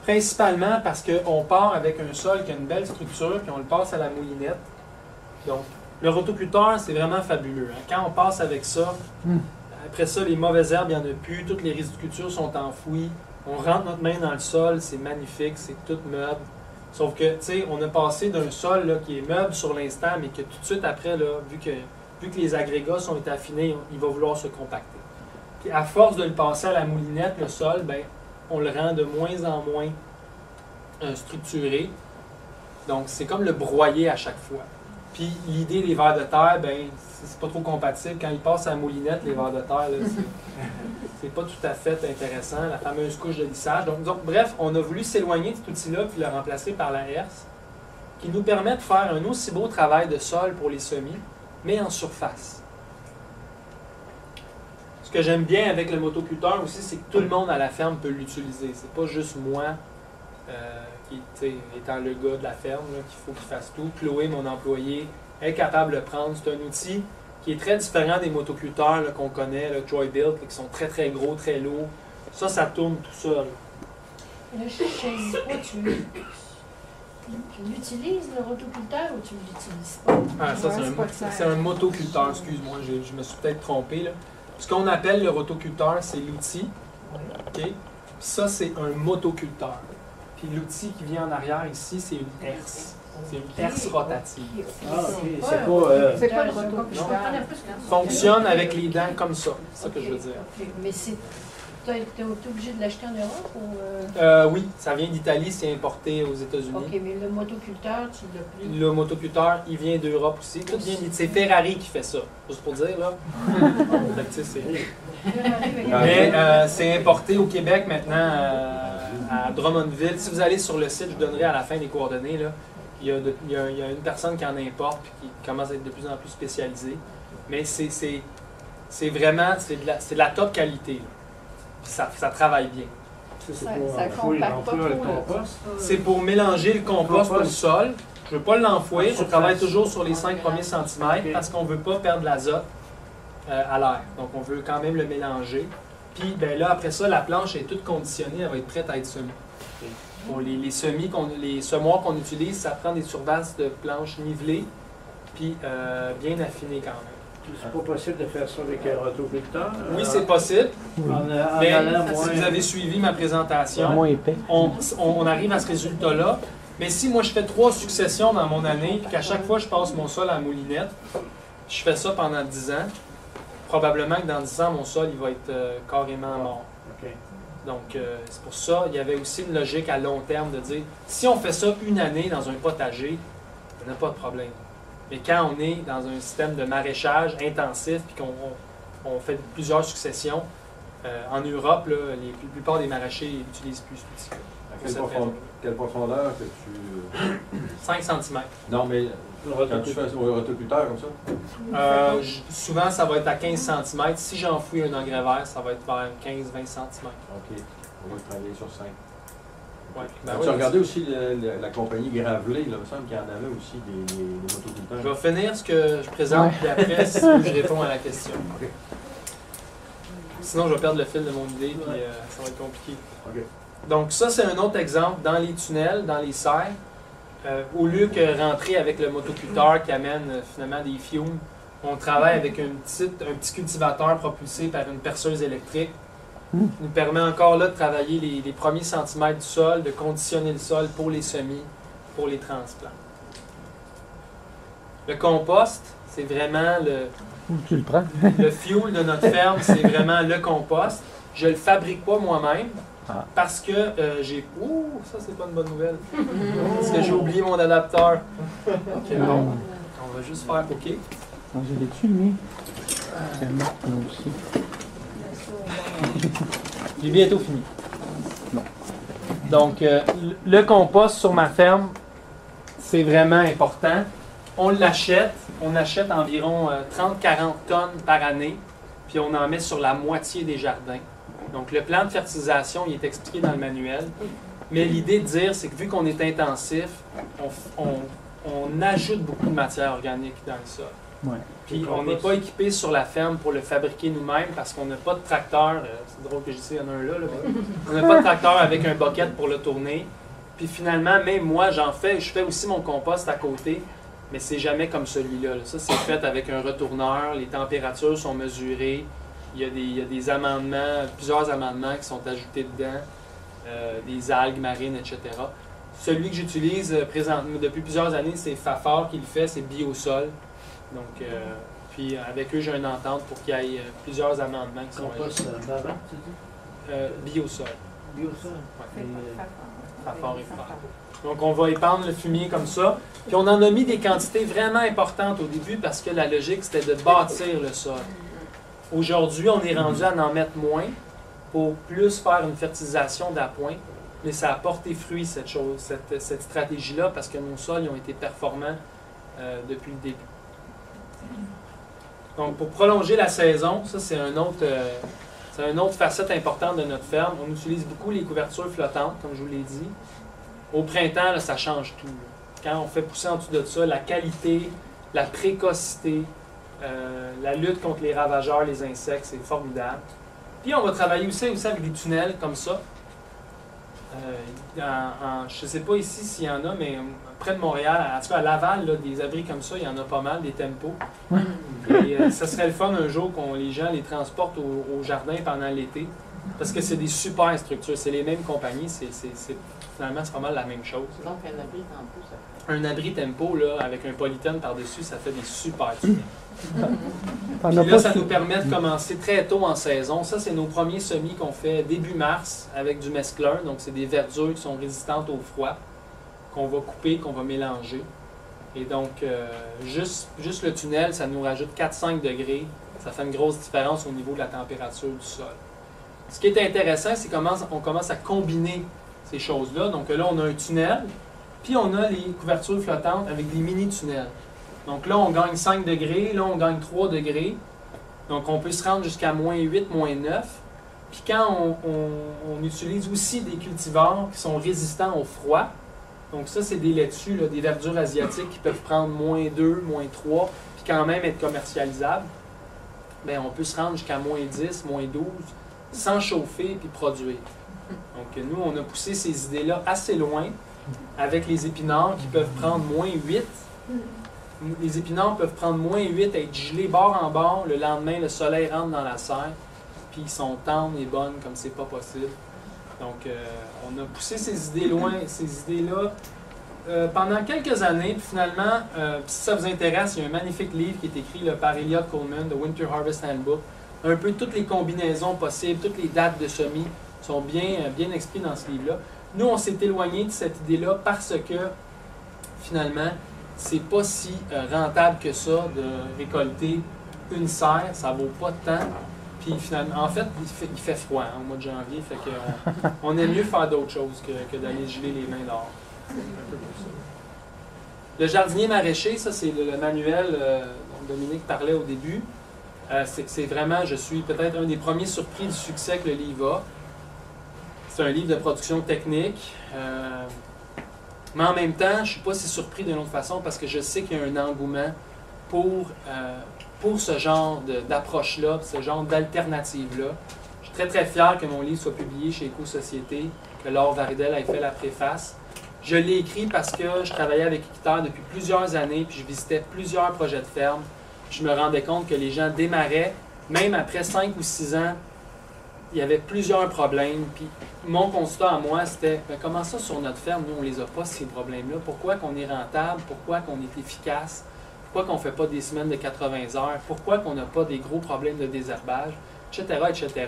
Principalement parce qu'on part avec un sol qui a une belle structure, puis on le passe à la moulinette. Donc, le rotoculteur, c'est vraiment fabuleux. Hein. Quand on passe avec ça, après ça, les mauvaises herbes, il n'y en a plus, toutes les résidus de culture sont enfouis. On rentre notre main dans le sol, c'est magnifique, c'est tout meuble. Sauf que, tu sais, on a passé d'un sol là, qui est meuble sur l'instant, mais que tout de suite après, là, vu que les agrégats sont affinés, il va vouloir se compacter. Puis à force de le passer à la moulinette, le sol, ben, on le rend de moins en moins structuré. Donc, c'est comme le broyer à chaque fois. Puis l'idée des vers de terre, ben, c'est pas trop compatible. Quand ils passent à la moulinette, les vers de terre, là, c'est pas tout à fait intéressant, la fameuse couche de lissage. Donc, bref, on a voulu s'éloigner de cet outil-là puis le remplacer par la herse, qui nous permet de faire un aussi beau travail de sol pour les semis, mais en surface. Ce que j'aime bien avec le motoculteur aussi, c'est que tout le monde à la ferme peut l'utiliser. C'est pas juste moi, qui étant le gars de la ferme, qu'il faut qu'il fasse tout. Chloé, mon employé, est capable de le prendre. C'est un outil qui est très différent des motoculteurs qu'on connaît, le Troy-Bilt, qui sont très très gros, très lourds. Ça tourne tout seul. Le chêne, pourquoi tu Tu l'utilises, le rotoculteur, ou tu ne l'utilises pas? Ah, ça, c'est un motoculteur, excuse-moi, je me suis peut-être trompé. Là. Ce qu'on appelle le rotoculteur, c'est l'outil. Oui. OK? Puis ça, c'est un motoculteur. Puis l'outil qui vient en arrière ici, c'est une herse. C'est une herse rotative. Ah, ok. C'est C'est pas, pas. c'est pas le Non. rotoculteur. Fonctionne avec les dents comme ça. C'est ça que je veux dire. Ok. Mais t'es obligé de l'acheter en Europe ou. Oui, ça vient d'Italie, c'est importé aux États-Unis. Ok, mais le motoculteur, tu l'as plus. Le motoculteur, il vient d'Europe aussi. Tout vient c'est Ferrari qui fait ça, juste pour dire, là. Fait que, tu sais, Mais c'est importé au Québec maintenant, à Drummondville. Si vous allez sur le site, je vous donnerai à la fin les coordonnées, là. Il y a une personne qui en importe et qui commence à être de plus en plus spécialisée. Mais c'est vraiment, c'est de la top qualité, là. Ça travaille bien. Ça compacte pas trop, le là. compost. C'est pour mélanger le compost au sol. Je ne veux pas l'enfouir. Je travaille toujours sur les 5 premiers centimètres parce qu'on ne veut pas perdre l'azote à l'air. Donc, on veut quand même le mélanger. Puis, ben là, après ça, la planche est toute conditionnée. Elle va être prête à être semée. Pour les semoirs qu'on utilise, ça prend des surfaces de planches nivelées puis bien affinées quand même. C'est pas possible de faire ça avec un rotoculteur. Oui, c'est possible. Mais allant si moins. vous avez suivi ma présentation, Moins épais. on arrive à ce résultat-là. Mais si moi je fais 3 successions dans mon année, puis qu'à chaque fois je passe mon sol à la moulinette, je fais ça pendant 10 ans, probablement que dans 10 ans, mon sol il va être carrément mort. Ok. Donc c'est pour ça, il y avait aussi une logique à long terme de dire, si on fait ça une année dans un potager, il n'y a pas de problème. Mais quand on est dans un système de maraîchage intensif, puis qu'on fait plusieurs successions, en Europe, là, la plupart des maraîchers n'utilisent plus ce outil. Quelle profondeur que tu. 5 cm. Non, mais quand tu fais au rotoculteur comme ça? Souvent, ça va être à 15 cm. Si j'enfouis un engrais vert, ça va être vers 15-20 cm. OK. On va travailler sur 5. Ouais. Ben Tu oui, as regardé aussi la compagnie Gravelé, là, il me semble qu'il y en avait aussi des motoculteurs. je vais finir ce que je présente, puis après, si je réponds à la question. OK. Sinon, je vais perdre le fil de mon idée, puis ça va être compliqué. OK. Donc ça, c'est un autre exemple. Dans les tunnels, dans les serres, au lieu que rentrer avec le motoculteur qui amène finalement des fumes, on travaille avec un petit cultivateur propulsé par une perceuse électrique. Qui nous permet encore là de travailler les premiers centimètres du sol, de conditionner le sol pour les semis, pour les transplants. Le compost, c'est vraiment Tu le prends. le fuel de notre ferme, c'est vraiment le compost. Je ne le fabrique pas moi-même parce que j'ai... Ouh, ça c'est pas une bonne nouvelle. Parce que j'ai oublié mon adapteur. Ok, bon. On va juste faire OK. Non, je l'ai tué, lui. C'est mort, moi aussi. J'ai bientôt fini. Donc, le compost sur ma ferme, c'est vraiment important. On l'achète. On achète environ 30-40 tonnes par année, puis on en met sur la moitié des jardins. Donc, le plan de fertilisation, il est expliqué dans le manuel. Mais l'idée de dire, c'est que vu qu'on est intensif, on ajoute beaucoup de matière organique dans le sol. Ouais. Puis on n'est pas équipé sur la ferme pour le fabriquer nous-mêmes parce qu'on n'a pas de tracteur. C'est drôle que je dise, il y en a un là. Mais on n'a pas de tracteur avec un bucket pour le tourner. Puis finalement, même moi, je fais aussi mon compost à côté, mais c'est jamais comme celui-là. Ça, c'est fait avec un retourneur. Les températures sont mesurées. Il y a des amendements, plusieurs amendements qui sont ajoutés dedans, des algues marines, etc. Celui que j'utilise présentement depuis plusieurs années, c'est Fafard qui le fait, c'est Biosol. Donc, puis avec eux, j'ai une entente pour qu'il y ait plusieurs amendements qui sont Compost bavard, tu dis? Biosol. Biosol. Ouais. Fafard et Fafard. Donc, on va épandre le fumier comme ça. Puis, on en a mis des quantités vraiment importantes au début parce que la logique, c'était de bâtir le sol. Aujourd'hui, on est rendu à en mettre moins pour plus faire une fertilisation d'appoint. Mais ça a porté fruit, cette stratégie-là, parce que nos sols ils ont été performants depuis le début. Donc, pour prolonger la saison, ça, c'est une autre facette importante de notre ferme. On utilise beaucoup les couvertures flottantes, comme je vous l'ai dit. Au printemps, là, ça change tout. Quand on fait pousser en dessous de ça, la qualité, la précocité, la lutte contre les ravageurs, les insectes, c'est formidable. Puis, on va travailler aussi avec des tunnels comme ça. Je ne sais pas ici s'il y en a, mais près de Montréal, en tout cas à Laval, là, des abris comme ça, il y en a pas mal, des tempos. Et ça serait le fun un jour qu'on les gens les transportent au jardin pendant l'été. Parce que c'est des super structures, c'est les mêmes compagnies, finalement c'est pas mal la même chose. Donc un abri tempo, ça fait. Un abri tempo là, avec un polythène par-dessus, ça fait des super tunnels. T'en Puis as là, pas ça sur- nous permet de commencer très tôt en saison. Ça, c'est nos premiers semis qu'on fait début mars avec du mesclun. Donc, c'est des verdures qui sont résistantes au froid, qu'on va couper, qu'on va mélanger. Et donc, juste le tunnel, ça nous rajoute 4-5 degrés. Ça fait une grosse différence au niveau de la température du sol. Ce qui est intéressant, c'est qu'on commence à combiner ces choses-là. Donc là, on a un tunnel, puis on a les couvertures flottantes avec des mini-tunnels. Donc là, on gagne 5 degrés, là, on gagne 3 degrés. Donc on peut se rendre jusqu'à moins 8, moins 9. Puis quand on utilise aussi des cultivars qui sont résistants au froid, donc ça, c'est des laitues, là, des verdures asiatiques qui peuvent prendre moins 2, moins 3, puis quand même être commercialisables, bien, on peut se rendre jusqu'à moins 10, moins 12, sans chauffer puis produire. Donc nous, on a poussé ces idées-là assez loin avec les épinards qui peuvent prendre moins 8. Les épinards peuvent prendre moins 8, être gelés bord en bord. Le lendemain, le soleil rentre dans la serre, puis ils sont tendres et bonnes comme c'est pas possible. Donc, on a poussé ces idées loin, ces idées-là, pendant quelques années. Puis finalement, si ça vous intéresse, il y a un magnifique livre qui est écrit là, par Elliot Coleman, The Winter Harvest Handbook. Un peu toutes les combinaisons possibles, toutes les dates de semis sont bien expliquées dans ce livre-là. Nous, on s'est éloigné de cette idée-là parce que, finalement, c'est pas si rentable que ça de récolter une serre, ça vaut pas de temps. Puis finalement, en fait, il fait froid hein, au mois de janvier, fait que on aime mieux faire d'autres choses que d'aller geler les mains dehors. C'est un peu pour ça. Le jardinier maraîcher, ça c'est le manuel dont Dominique parlait au début. C'est vraiment, je suis peut-être un des premiers surpris du succès que le livre a. C'est un livre de production technique. Mais en même temps, je ne suis pas si surpris d'une autre façon parce que je sais qu'il y a un engouement pour ce genre d'approche-là, ce genre d'alternative-là. Je suis très, très fier que mon livre soit publié chez Éco-Société, que Laure Varidel ait fait la préface. Je l'ai écrit parce que je travaillais avec Équiterre depuis plusieurs années, puis je visitais plusieurs projets de ferme. Je me rendais compte que les gens démarraient, même après 5 ou 6 ans, il y avait plusieurs problèmes. Puis mon constat à moi, c'était comment ça sur notre ferme, nous, on les a pas, ces problèmes-là? Pourquoi qu'on est rentable? Pourquoi qu'on est efficace? Pourquoi qu'on ne fait pas des semaines de 80 heures? Pourquoi qu'on n'a pas des gros problèmes de désherbage? Etc., etc.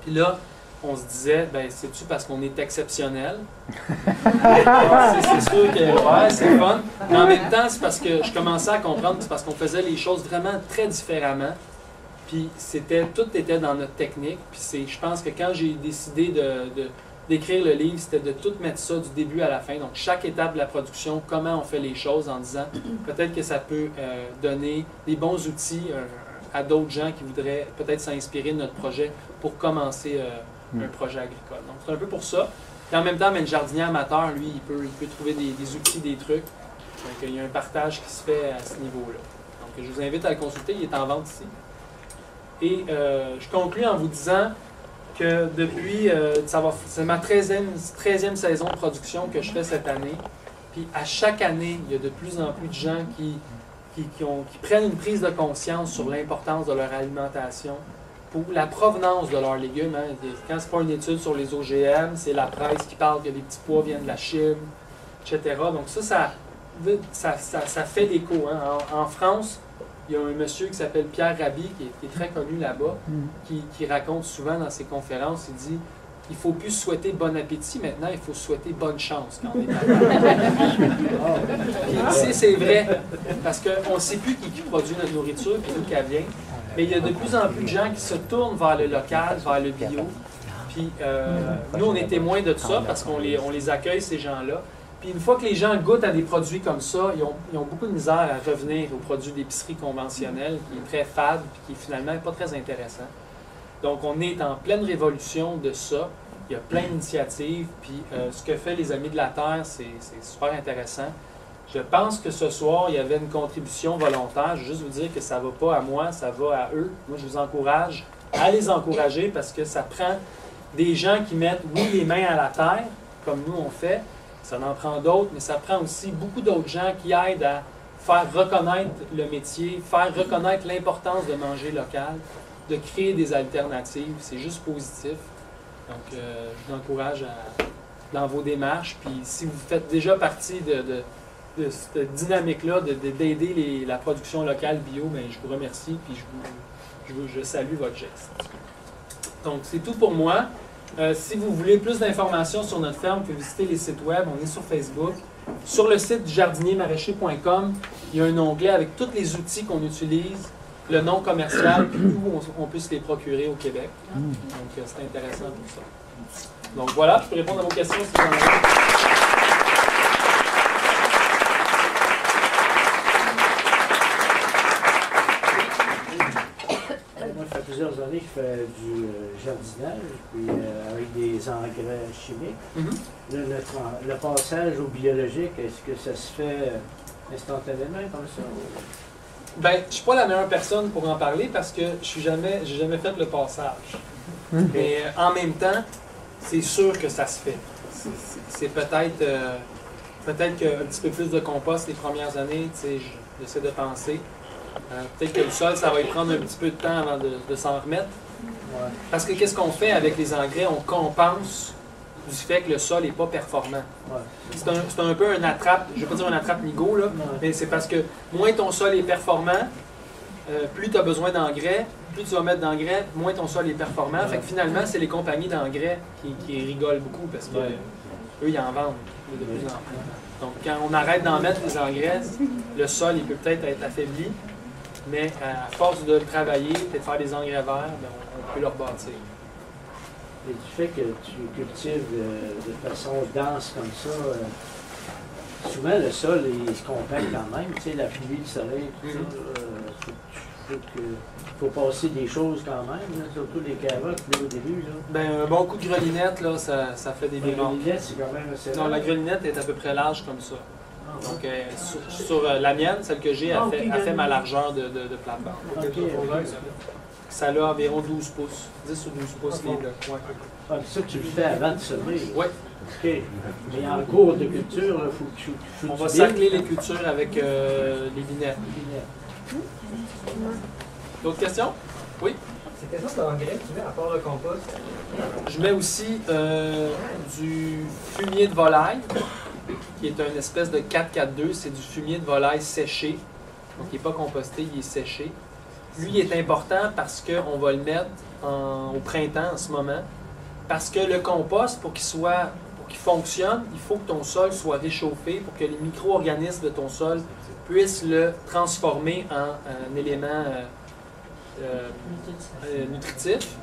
Puis là, on se disait, ben c'est-tu parce qu'on est exceptionnel? C'est sûr que, ouais, c'est fun. Mais en même temps, c'est parce que je commençais à comprendre, c'est parce qu'on faisait les choses vraiment très différemment. Puis tout était dans notre technique. Puis je pense que quand j'ai décidé d'écrire le livre, c'était de tout mettre ça du début à la fin. Donc chaque étape de la production, comment on fait les choses en disant peut-être que ça peut donner des bons outils à d'autres gens qui voudraient peut-être s'inspirer de notre projet pour commencer un projet agricole. Donc c'est un peu pour ça. Et en même temps, mais le jardinier amateur, lui, il peut trouver des outils, des trucs. Donc il y a un partage qui se fait à ce niveau-là. Donc je vous invite à le consulter, il est en vente ici. Et je conclue en vous disant que depuis, c'est ma 13e saison de production que je fais cette année. Puis à chaque année, il y a de plus en plus de gens qui prennent une prise de conscience sur l'importance de leur alimentation, pour la provenance de leurs légumes. Hein. Quand c'est pas une étude sur les OGM, c'est la presse qui parle que les petits pois viennent de la Chine, etc. Donc ça fait l'écho. Hein. En France, il y a un monsieur qui s'appelle Pierre Rabhi, qui est très connu là-bas, qui raconte souvent dans ses conférences, il dit « Il ne faut plus souhaiter bon appétit, maintenant il faut souhaiter bonne chance quand on est à Puis c'est vrai, parce qu'on ne sait plus qui produit notre nourriture, puis d'où qu'elle vient, mais il y a de plus en plus de gens qui se tournent vers le local, vers le bio. Puis nous, on est témoins de ça, parce qu'on les accueille, ces gens-là. Puis une fois que les gens goûtent à des produits comme ça, ils ont beaucoup de misère à revenir aux produits d'épicerie conventionnels, qui est très fade, puis qui finalement n'est pas très intéressant. Donc on est en pleine révolution de ça. Il y a plein d'initiatives, puis ce que fait les Amis de la Terre, c'est super intéressant. Je pense que ce soir, il y avait une contribution volontaire. Je veux juste vous dire que ça ne va pas à moi, ça va à eux. Moi, je vous encourage à les encourager parce que ça prend des gens qui mettent, oui, les mains à la terre, comme nous on fait, ça en prend d'autres, mais ça prend aussi beaucoup d'autres gens qui aident à faire reconnaître le métier, faire reconnaître l'importance de manger local, de créer des alternatives. C'est juste positif. Donc, je vous encourage dans vos démarches. Puis, si vous faites déjà partie de cette dynamique-là, d'aider la production locale bio, bien, je vous remercie. Puis, je salue votre geste. Donc, c'est tout pour moi. Si vous voulez plus d'informations sur notre ferme, vous pouvez visiter les sites web. On est sur Facebook. Sur le site jardiniermaraîcher.com, il y a un onglet avec tous les outils qu'on utilise, le nom commercial, puis où on peut se les procurer au Québec. Donc, c'est intéressant pour ça. Donc, voilà, je peux répondre à vos questions si vous en avez. Moi, ça fait plusieurs années que je fais du jardinage, puis avec des engrais chimiques. Le passage au biologique, est-ce que ça se fait instantanément comme ça? Ben, je ne suis pas la meilleure personne pour en parler parce que j'ai jamais fait le passage. Mais en même temps, c'est sûr que ça se fait. C'est peut-être qu'un petit peu plus de compost les premières années, j'essaie de penser. Peut-être que le sol, ça va y prendre un petit peu de temps avant de s'en remettre. Ouais. Parce que qu'est-ce qu'on fait avec les engrais? On compense du fait que le sol n'est pas performant. Ouais. C'est un peu un attrape, je ne vais pas dire un attrape-nigo, là, mais c'est parce que moins ton sol est performant, plus tu as besoin d'engrais, plus tu vas mettre d'engrais, moins ton sol est performant. Ouais. Fait que finalement, c'est les compagnies d'engrais qui rigolent beaucoup parce que eux, ils en vendent de plus en plus. Donc, quand on arrête d'en mettre les engrais, le sol, il peut peut-être être affaibli, mais à force de le travailler, peut-être faire des engrais verts, ben, on peut le rebâtir. Et du fait que tu cultives de façon dense comme ça, souvent le sol il se compacte quand même, tu sais, la pluie, le soleil, tout ça. Il faut passer des choses quand même, là, surtout les carottes là, au début. Là. Ben, un bon coup de grelinette, là, ça fait des La miracles. grelinette, c'est quand même assez Non, la large. grelinette est à peu près large comme ça. Ah, Donc, sur la mienne, celle que j'ai, elle fait ma largeur de plate-bande. ok. Ça a environ 12 pouces. 10 ou 12 pouces les blocs. Ouais. Ah, ça, tu le fais avant de semer. Ouais. OK. Mais en cours de culture, il faut que tu On va cercler les cultures avec les binettes. D'autres questions? Oui? C'est quelle sorte d'engrais tu mets à part le compost? Je mets aussi du fumier de volaille, qui est une espèce de 4-4-2. C'est du fumier de volaille séché. Donc, il n'est pas composté, il est séché. Lui, il est important parce qu'on va le mettre au printemps en ce moment. Parce que le compost, pour qu'il fonctionne, il faut que ton sol soit réchauffé pour que les micro-organismes de ton sol puissent le transformer en un élément nutritif.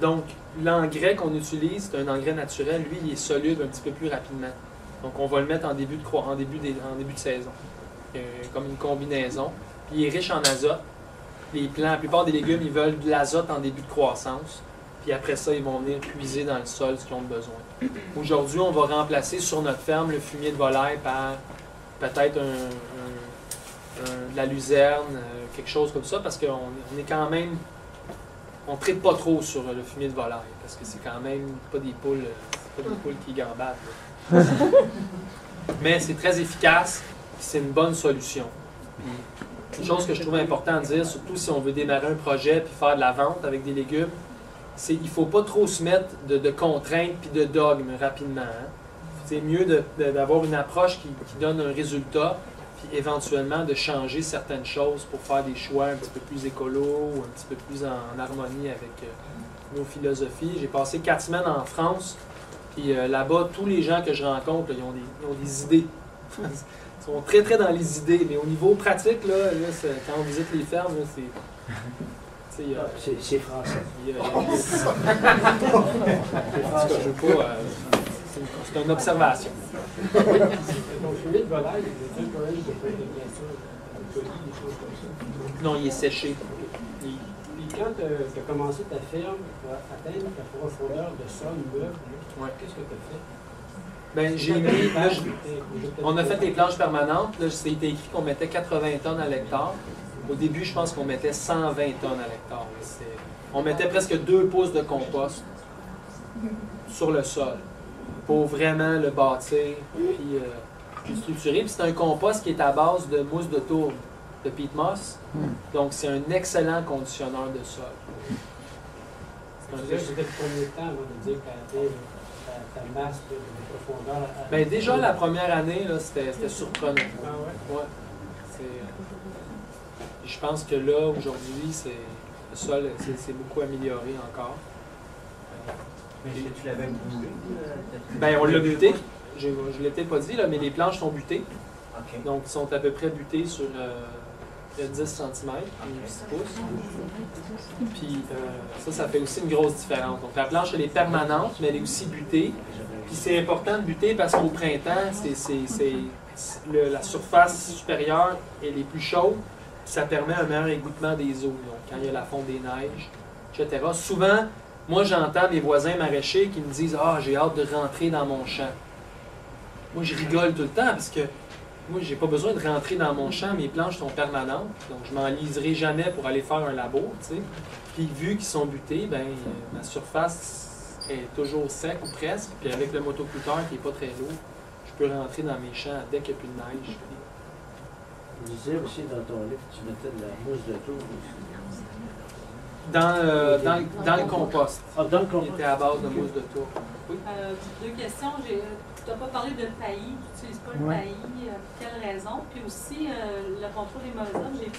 Donc, l'engrais qu'on utilise, c'est un engrais naturel. Lui, il est soluble un petit peu plus rapidement. Donc, on va le mettre en début de saison, comme une combinaison. Puis, il est riche en azote. La plupart des légumes, ils veulent de l'azote en début de croissance. Puis après ça, ils vont venir puiser dans le sol ce qu'ils ont besoin. Aujourd'hui, on va remplacer sur notre ferme le fumier de volaille par peut-être de la luzerne, quelque chose comme ça, parce qu'on est quand même... On ne traite pas trop sur le fumier de volaille, parce que c'est quand même pas des poules qui gambadent. Mais c'est très efficace, c'est une bonne solution. Puis, une chose que je trouve important de dire, surtout si on veut démarrer un projet puis faire de la vente avec des légumes, c'est qu'il ne faut pas trop se mettre de contraintes puis de dogmes rapidement. Hein. C'est mieux d'avoir une approche qui donne un résultat, puis éventuellement de changer certaines choses pour faire des choix un petit peu plus écolos ou un petit peu plus en harmonie avec nos philosophies. J'ai passé 4 semaines en France, puis là-bas, tous les gens que je rencontre, là, ils ont des idées. Ils sont très, très dans les idées, mais au niveau pratique, quand on visite les fermes, c'est... C'est français. C'est une observation. Donc, fumier de volaille, il y a quand même bien sûr, des choses comme ça. Non, il est séché. Puis quand tu as commencé ta ferme pour atteindre ta profondeur de sol meuble, qu'est-ce que tu as fait? Ben, j'ai mis. On a fait des planches permanentes. Là, c'était écrit qu'on mettait 80 tonnes à l'hectare. Au début, je pense qu'on mettait 120 tonnes à l'hectare. On mettait presque 2 pouces de compost. sur le sol pour vraiment le bâtir puis le structurer. Puis c'est un compost qui est à base de mousse de tourbe, de peat moss. Donc c'est un excellent conditionneur de sol. Tu disais que c'était combien de temps avant de dire que tu avais ta masse de profondeur? Bien, déjà la première année, là, c'était surprenant. Ah ouais? Ouais. Je pense que là, aujourd'hui, le sol s'est beaucoup amélioré encore. Mais est-ce que tu l'avais boulé? Ben, on l'a buté. Je ne l'ai peut-être pas dit, là, mais les planches sont butées. OK. Donc, ils sont à peu près butés sur 10 cm, 10 pouces. Puis, ça fait aussi une grosse différence. Donc, la planche, elle est permanente, mais elle est aussi butée. Puis, c'est important de buter parce qu'au printemps, la surface supérieure, elle est plus chaude. Ça permet un meilleur égouttement des eaux. Donc, quand il y a la fonte des neiges, etc. Souvent, moi, j'entends mes voisins maraîchers qui me disent « Ah, j'ai hâte de rentrer dans mon champ. » Moi, je rigole tout le temps parce que moi, j'ai pas besoin de rentrer dans mon champ. Mes planches sont permanentes. Donc, je m'enliserai jamais pour aller faire un labo, tu sais. Puis, vu qu'ils sont butés, ben, ma surface est toujours sec ou presque. Puis, avec le motoculteur qui n'est pas très lourd, je peux rentrer dans mes champs dès qu'il n'y a plus de neige. Tu disais aussi dans ton livre que tu mettais de la mousse de tourbe aussi. Dans le compost. Ah, dans le Il compost? était à base de mousse de tourbe. Oui. Deux questions. Tu n'as pas parlé de paillis. Tu n'utilises pas le Ouais. paillis. Pour quelle raison? Puis aussi, le contrôle des mauvaises herbes, j'ai vu que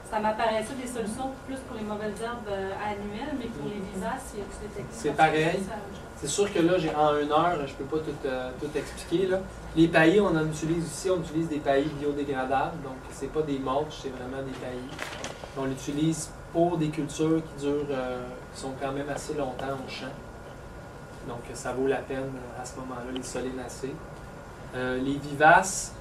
ça m'apparaissait des solutions plus pour les mauvaises herbes annuelles, mais pour les vivaces, il y a des techniques. C'est pareil. C'est sûr que là, en 1 heure, je ne peux pas tout expliquer. Là. Les paillis, on en utilise aussi. On utilise des paillis biodégradables. Donc, ce n'est pas des mulches, c'est vraiment des paillis. On l'utilise pour des cultures qui sont quand même assez longtemps au champ. Donc, ça vaut la peine à ce moment-là, les solénacées. Les vivaces,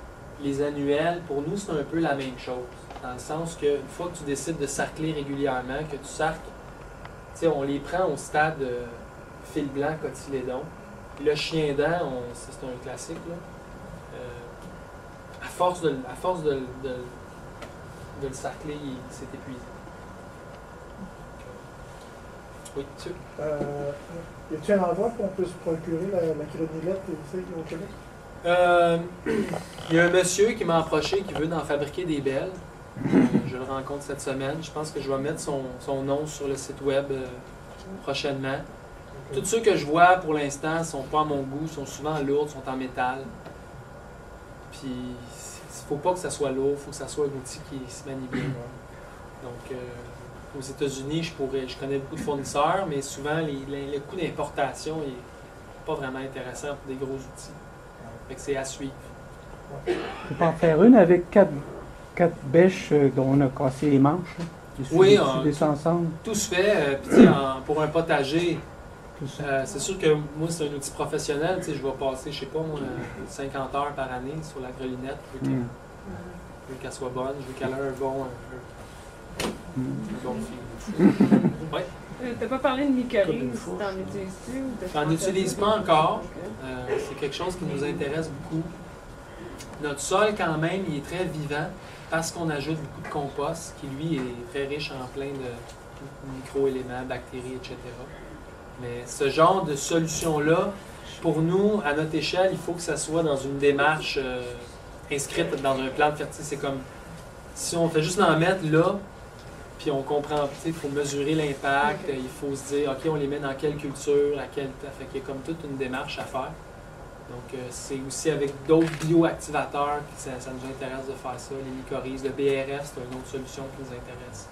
les annuelles, pour nous, c'est un peu la même chose. Dans le sens qu'une fois que tu décides de sarcler régulièrement, que tu sarques, tu sais, on les prend au stade fil blanc, cotylédon. Le chien dent, c'est un classique, là. À force de le sarcler, il s'est épuisé. Oui, tu Y a-t-il un endroit qu'on peut se procurer la crenillette ici au Québec? Il y a un monsieur qui m'a approché qui veut en fabriquer des belles. Je le rencontre cette semaine. Je pense que je vais mettre son nom sur le site web prochainement. Tous ceux que je vois pour l'instant ne sont pas à mon goût, sont souvent lourds, sont en métal. Puis, il ne faut pas que ça soit lourd, il faut que ça soit un outil qui se manie bien. Donc, aux États-Unis, je connais beaucoup de fournisseurs, mais souvent, le coût d'importation n'est pas vraiment intéressant pour des gros outils. Fait que c'est à suivre. Tu peux en faire une avec quatre bêches dont on a cassé les manches. Là. Oui, des ensemble. Tout se fait. Puis, tu sais, pour un potager, Tout ça. c'est sûr que moi, c'est un outil professionnel. Tu sais, je vais passer, je sais pas, moi, 50 heures par année sur la grelinette. Je veux qu'elle soit bonne, je veux qu'elle ait un bon fil. Oui. T'as pas parlé de mycorhize, t'en utilises-tu? J'en utilise pas encore. C'est quelque chose qui nous intéresse beaucoup. Notre sol, quand même, il est très vivant parce qu'on ajoute beaucoup de compost qui, lui, est très riche en plein de micro-éléments, bactéries, etc. Mais ce genre de solution-là, pour nous, à notre échelle, il faut que ça soit dans une démarche inscrite dans un plan de fertilité. C'est comme si on fait juste en mettre là, puis on comprend, il faut mesurer l'impact, il faut se dire, OK, on les met dans quelle culture, à quel temps. Fait qu'il y a comme toute une démarche à faire. Donc, c'est aussi avec d'autres bioactivateurs que ça nous intéresse de faire ça. Les mycorhizes, le BRF, c'est une autre solution qui nous intéresse.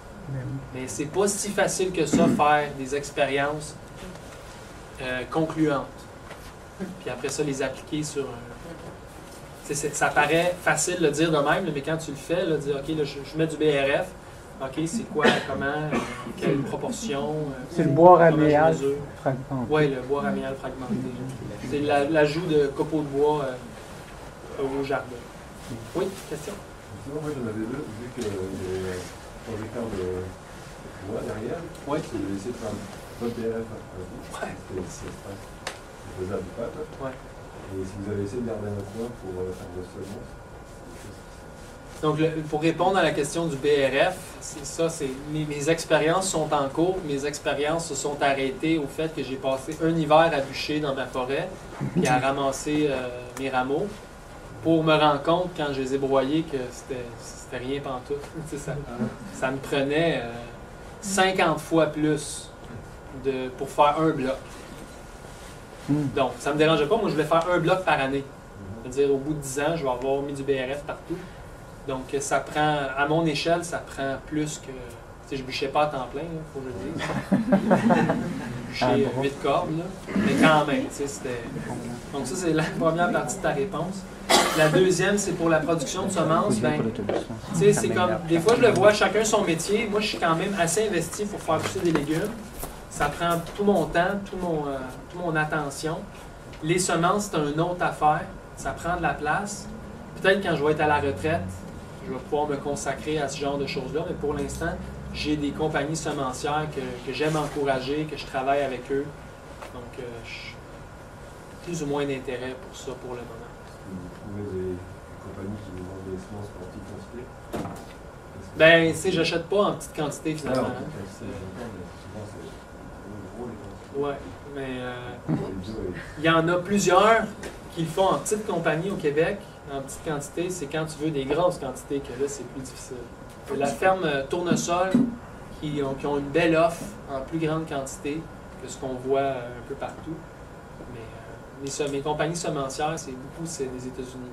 Mais c'est pas si facile que ça, faire des expériences concluantes. Puis après ça, les appliquer sur un... Ça paraît facile de le dire de même, mais quand tu le fais, là, dire, OK, là, je mets du BRF, OK, c'est quoi, comment, quelle proportion. C'est le bois raméal fragmenté. Oui, le bois raméal fragmenté. C'est l'ajout de copeaux de bois au jardin. Oui, question? Moi, j'en avais deux, vu que les projecteurs de bois derrière, oui. J'ai essayé de faire pas de BRF à vous. C'est faisable ou pas, quoi. Ouais. Et si vous avez essayé de garder un coin pour faire de semences, Donc, pour répondre à la question du BRF, c'est ça, mes expériences sont en cours. Mes expériences se sont arrêtées au fait que j'ai passé un hiver à bûcher dans ma forêt, puis à ramasser mes rameaux, pour me rendre compte, quand je les ai broyés, que c'était rien pantoute. Ça me prenait 50 fois plus pour faire un bloc. Donc, ça ne me dérangeait pas. Moi, je voulais faire un bloc par année. C'est-à-dire, au bout de 10 ans, je vais avoir mis du BRF partout. Donc, ça prend, à mon échelle, ça prend plus que... Tu sais, je ne bûchais pas à temps plein, il faut que je le dise. Je bûchais 8 cordes, là. Mais quand même, tu sais, c'était... Donc, ça, c'est la première partie de ta réponse. La deuxième, c'est pour la production de semences. Ben, tu sais, c'est comme... Des fois, je le vois, chacun son métier. Moi, je suis quand même assez investi pour faire pousser des légumes. Ça prend tout mon temps, toute mon attention. Les semences, c'est une autre affaire. Ça prend de la place. Peut-être quand je vais être à la retraite, je vais pouvoir me consacrer à ce genre de choses-là, mais pour l'instant, j'ai des compagnies semencières que j'aime encourager, que je travaille avec eux. Donc, j'ai plus ou moins d'intérêt pour ça pour le moment. Vous trouvez des compagnies qui vous vendent des semences en petite quantité? Ben, tu sais, j'achète pas en petite quantité finalement. Ouais, mais il y en a plusieurs qui le font en petite compagnie au Québec. En petite quantité, c'est quand tu veux des grosses quantités que là, c'est plus difficile. La ferme Tournesol qui ont une belle offre en plus grande quantité que ce qu'on voit un peu partout. Mais mes compagnies semencières, c'est des États-Unis.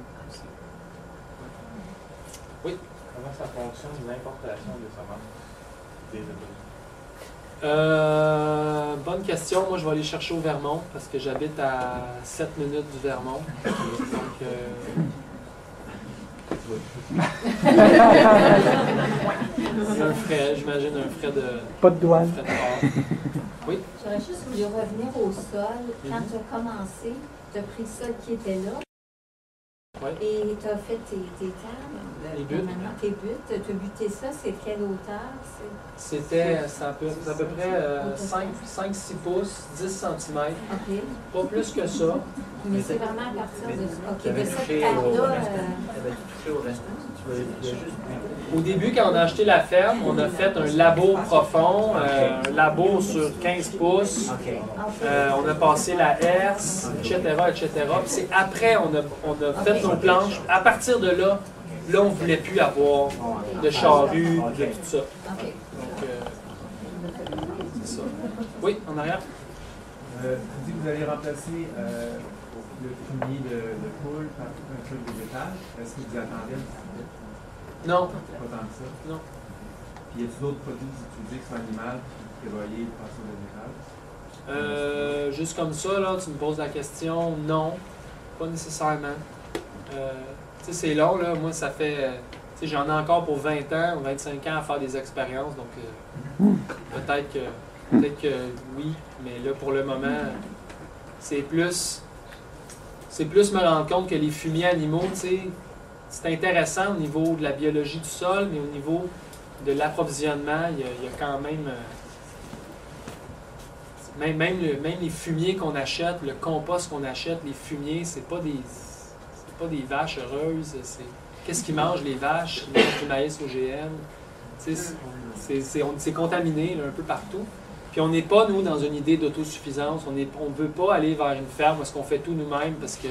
Oui? Comment ça fonctionne, l'importation des semences des États-Unis? Bonne question. Moi, je vais aller chercher au Vermont parce que j'habite à 7 minutes du Vermont. Donc, il y a un frais, j'imagine, un frais de... Pas de douane. Oui? J'aurais juste voulu revenir au sol. Quand tu as commencé, tu as pris le sol qui était là. Ouais. Et tu as fait tes tables. Les buttes. Tes buttes. Tu as buté ça, c'est quelle hauteur? C'était à peu près 5-6 pouces, 10 cm. OK. Pas plus que ça. Mais c'est vraiment à partir de cette table-là. Au début, quand on a acheté la ferme, on a fait un labour profond, un labour sur 15 pouces. On a passé la herse, etc., etc. Puis c'est après, on a fait nos planches. À partir de là, on ne voulait plus avoir de charrue, de tout ça. Donc, c'est ça. Oui, en arrière. Tu dis que vous allez remplacer le fumier de poule par un truc végétal. Est-ce que vous attendez un petit peu? Non. Pas tant que ça? Non. Puis y a-t-il d'autres produits utilisés que sont animaux qui prévoyaient de passer au végétal? Juste comme ça, là, tu me poses la question, non, pas nécessairement. Tu sais, c'est long, là. Moi, ça fait... tu sais, j'en ai encore pour 20 ans, 25 ans à faire des expériences, donc peut-être que oui, mais là, pour le moment, c'est plus me rendre compte que les fumiers animaux, tu sais, c'est intéressant au niveau de la biologie du sol, mais au niveau de l'approvisionnement, il y a quand même les fumiers qu'on achète, le compost qu'on achète, les fumiers, c'est pas des vaches heureuses. Qu'est-ce qu'ils mangent les vaches? Ils mangent du maïs OGM. C'est contaminé là, un peu partout. Puis on n'est pas, nous, dans une idée d'autosuffisance. On ne veut pas aller vers une ferme où est-ce qu'on fait tout nous-mêmes parce que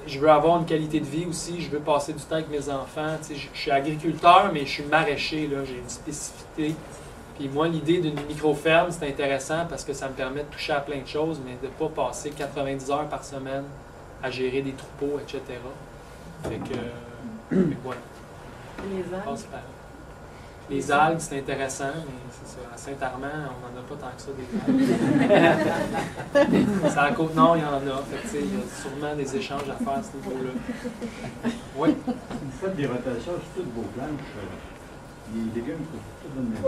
je veux avoir une qualité de vie aussi. Je veux passer du temps avec mes enfants. Je suis agriculteur, mais je suis maraîcher. J'ai une spécificité. Puis moi, l'idée d'une micro-ferme, c'est intéressant parce que ça me permet de toucher à plein de choses, mais de ne pas passer 90 heures par semaine à gérer des troupeaux, etc. Fait que voilà. Les algues, c'est intéressant, mais c'est ça. À Saint-Armand, on n'en a pas tant que ça des algues. C'est à la Côte-Nord, il y en a. Fait que, il y a sûrement des échanges à faire à ce niveau-là. Oui? Vous faites des rotations sur toutes vos plantes. Les légumes poussent tous dans le même.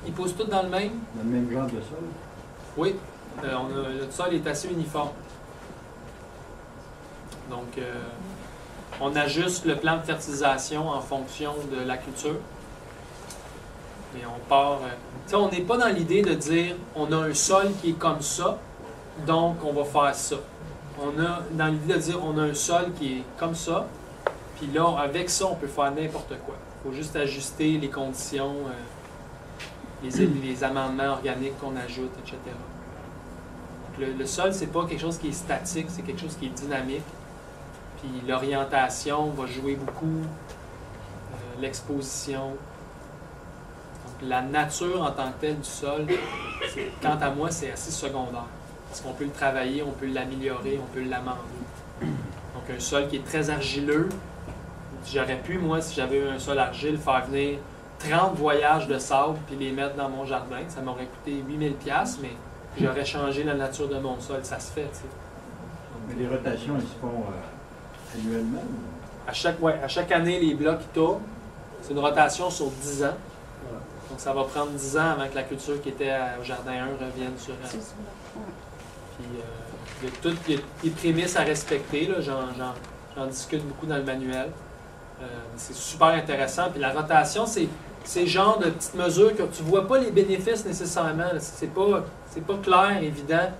Ils poussent tous dans le même? Dans le même genre de sol? Oui. Le sol est assez uniforme. Donc, on ajuste le plan de fertilisation en fonction de la culture. Mais on part... tu sais, on n'est pas dans l'idée de dire on a un sol qui est comme ça, donc on va faire ça. On a dans l'idée de dire on a un sol qui est comme ça, Puis là, avec ça, on peut faire n'importe quoi. Il faut juste ajuster les conditions, les amendements organiques qu'on ajoute, etc. Donc, le sol, c'est pas quelque chose qui est statique, c'est quelque chose qui est dynamique. Puis l'orientation va jouer beaucoup, l'exposition. Donc la nature en tant que telle du sol, quant à moi, c'est assez secondaire. Parce qu'on peut le travailler, on peut l'améliorer, on peut l'amender. Donc un sol qui est très argileux, j'aurais pu, moi, si j'avais eu un sol argile, faire venir 30 voyages de sable puis les mettre dans mon jardin. Ça m'aurait coûté 8000$, mais j'aurais changé la nature de mon sol. Ça se fait, tu sais. Mais les rotations, elles se font annuellement? À chaque année, les blocs tournent. C'est une rotation sur 10 ans. Donc ça va prendre 10 ans avant que la culture qui était au jardin 1 revienne sur elle. Puis il y a toutes les prémices à respecter. J'en discute beaucoup dans le manuel. C'est super intéressant. Puis la rotation, c'est le genre de petites mesures que tu ne vois pas les bénéfices nécessairement. C'est pas clair, évident,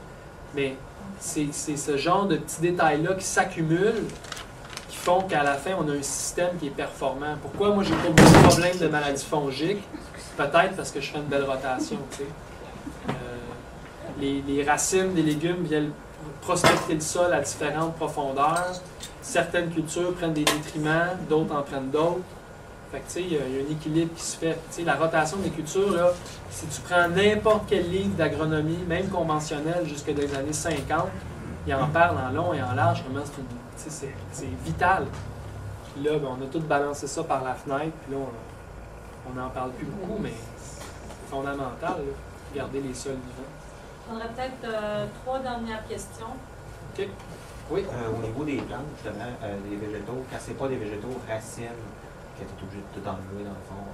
mais c'est ce genre de petits détails-là qui s'accumulent, qui font qu'à la fin, on a un système qui est performant. Pourquoi moi, j'ai pas beaucoup de problèmes de maladies fongiques? Peut-être parce que je fais une belle rotation. Tu sais. Les racines des légumes viennent prospecter le sol à différentes profondeurs. Certaines cultures prennent des détriments, d'autres en prennent d'autres. Fait que, tu sais, il y a un équilibre qui se fait. Tu sais, la rotation des cultures, là, si tu prends n'importe quel livre d'agronomie, même conventionnel, jusque dans les années 50, il en parle en long et en large, comment c'est vital. Puis là, ben, on a tout balancé ça par la fenêtre, puis là, on n'en parle plus beaucoup, mais c'est fondamental, là, garder les sols vivants. On aurait peut-être 3 dernières questions. OK. Oui. Au niveau des plantes, justement, des végétaux, quand c'est pas des végétaux racines, que tu es obligé de tout enlever dans le fond,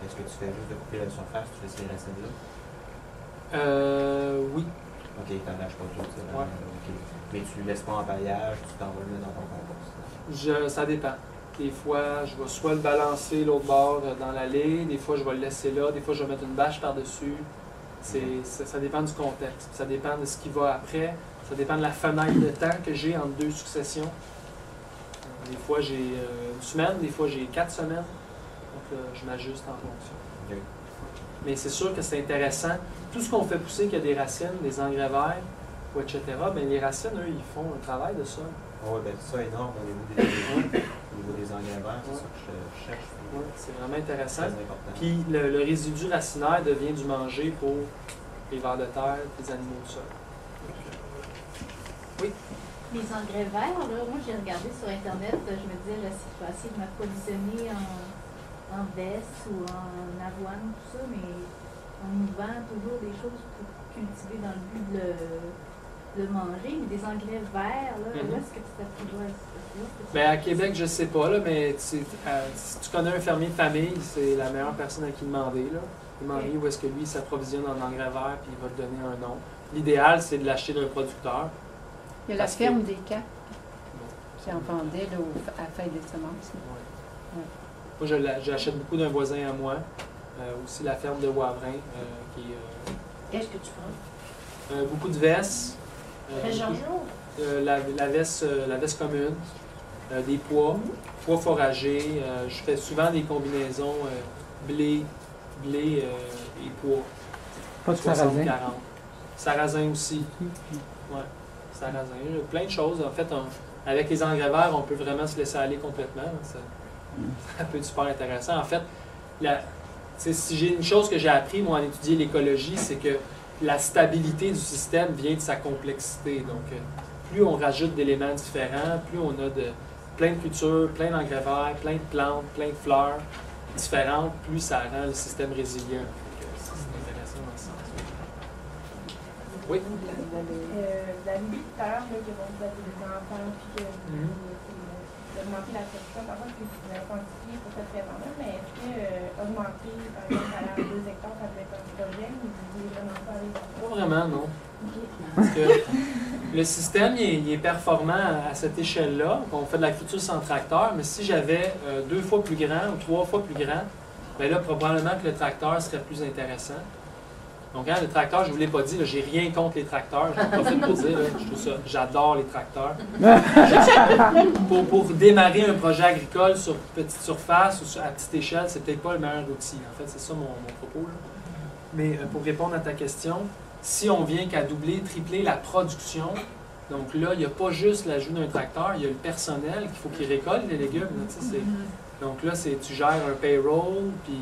est-ce que tu fais juste de couper la surface, tu fais ces racines-là? Oui. OK, tu n'en lâches pas tout. Ouais. Okay. Mais tu ne laisses pas en paillage, tu t'en vas le mettre dans ton compost. Ça dépend. Des fois, je vais soit le balancer l'autre bord dans l'allée, des fois, je vais le laisser là, des fois, je vais mettre une bâche par-dessus. Ça dépend du contexte. Ça dépend de ce qui va après. Ça dépend de la fenêtre de temps que j'ai entre 2 successions. Des fois, j'ai une semaine, des fois, j'ai 4 semaines. Donc, je m'ajuste en fonction. Okay. Mais c'est sûr que c'est intéressant. Tout ce qu'on fait pousser, qu'il y a des racines, des engrais verts, etc., bien, les racines, eux, ils font un travail de ça. Oui, bien, c'est ça énorme au niveau des engrais verts. C'est ça que je cherche. Oui, c'est vraiment intéressant. Puis, le résidu racinaire devient du manger pour les vers de terre, les animaux du sol. Oui. Les engrais verts, là, moi j'ai regardé sur Internet, je me disais, je vais essayer de m'approvisionner en veste ou en avoine, tout ça, mais on nous vend toujours des choses pour cultiver dans le but de le manger, mais des engrais verts, là, où est-ce que tu t'approvisionnes? Bien, à Québec, je ne sais pas, là, mais si tu connais un fermier de famille, c'est la meilleure personne à qui demander. Là. Demander où est-ce que lui il s'approvisionne en engrais verts, puis il va te donner un nom. L'idéal, c'est de l'acheter d'un producteur. Il y a la ferme des Caps qui en vendait là, à Feuille des Semences. Ouais. Moi, j'achète beaucoup d'un voisin à moi. Aussi la ferme de Wavrin. Qu'est-ce que tu prends? Beaucoup de vestes. La veste commune. Des pois. Pois foragés. Je fais souvent des combinaisons blé et pois. Pas de sarrasin. 40. Sarrasin aussi. Ouais. Sarrasin, plein de choses. En fait, avec les engrais verts, on peut vraiment se laisser aller complètement. Ça peut être super intéressant. En fait, si j'ai une chose que j'ai appris, moi, en étudiant l'écologie, c'est que la stabilité du système vient de sa complexité. Donc, plus on rajoute d'éléments différents, plus on a plein de cultures, plein d'engrais verts, plein de plantes, plein de fleurs différentes, plus ça rend le système résilient. C'est intéressant dans ce sens. Oui. Vous avez dit tout à l'heure que vous avez des enfants et que vous augmentez la production. Par contre, que vous avez quantifié pour cette raison-là, mais est-ce que augmenter, par exemple, à 2 hectares, ça peut être un projet ou vous voulez vraiment pas aller vers ça? Pas vraiment, non. Okay. Parce que le système il est performant à cette échelle-là. On fait de la culture sans tracteur, mais si j'avais 2 fois plus grand ou 3 fois plus grand, bien là, probablement que le tracteur serait plus intéressant. Donc, le tracteur, je ne vous l'ai pas dit, j'ai rien contre les tracteurs. J'en profite pour dire, je trouve ça, j'adore les tracteurs. Pour démarrer un projet agricole sur petite surface ou à petite échelle, c'est peut-être pas le meilleur outil. En fait, c'est ça mon propos. Là. Mais pour répondre à ta question, si on vient qu'à doubler, tripler la production, donc là, il n'y a pas juste l'ajout d'un tracteur, il y a le personnel qu'il faut qu'il récolte les légumes. Là, donc là, tu gères un payroll, puis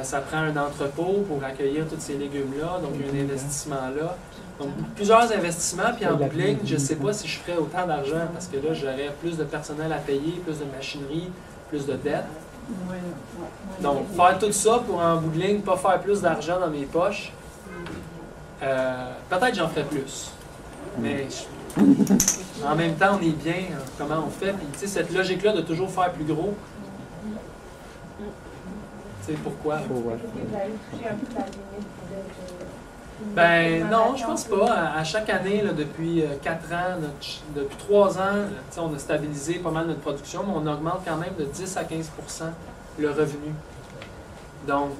ça prend un entrepôt pour accueillir tous ces légumes-là, donc il y a un investissement là. Donc plusieurs investissements, puis en bout de ligne, je ne sais pas si je ferais autant d'argent, parce que là, j'aurais plus de personnel à payer, plus de machinerie, plus de dettes. Donc faire tout ça pour en bout de ligne, pas faire plus d'argent dans mes poches, peut-être j'en ferais plus. Mais en même temps, on est bien, comment on fait, puis tu sais, cette logique-là de toujours faire plus gros, tu sais, pourquoi? Ben non, je pense pas. À chaque année, là, depuis 4 ans, depuis 3 ans, on a stabilisé pas mal notre production, mais on augmente quand même de 10 à 15 % le revenu. Donc,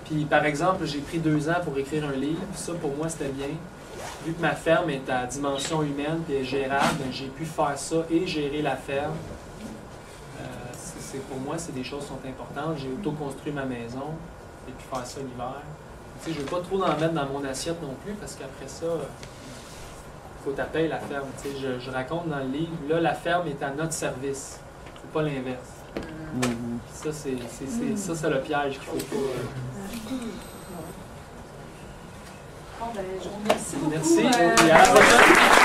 puis par exemple, j'ai pris 2 ans pour écrire un livre, ça pour moi c'était bien. Vu que ma ferme est à dimension humaine et est gérable, ben, j'ai pu faire ça et gérer la ferme. Pour moi, c'est des choses qui sont importantes. J'ai auto-construit ma maison et puis faire ça l'hiver. Je ne veux pas trop en mettre dans mon assiette non plus parce qu'après ça, il faut taper la ferme. Je raconte dans le livre, là, la ferme est à notre service. C'est pas l'inverse. Ça, c'est le piège qu'il faut pas. Bon, ben, je vous remercie beaucoup. Merci. Et à la prochaine.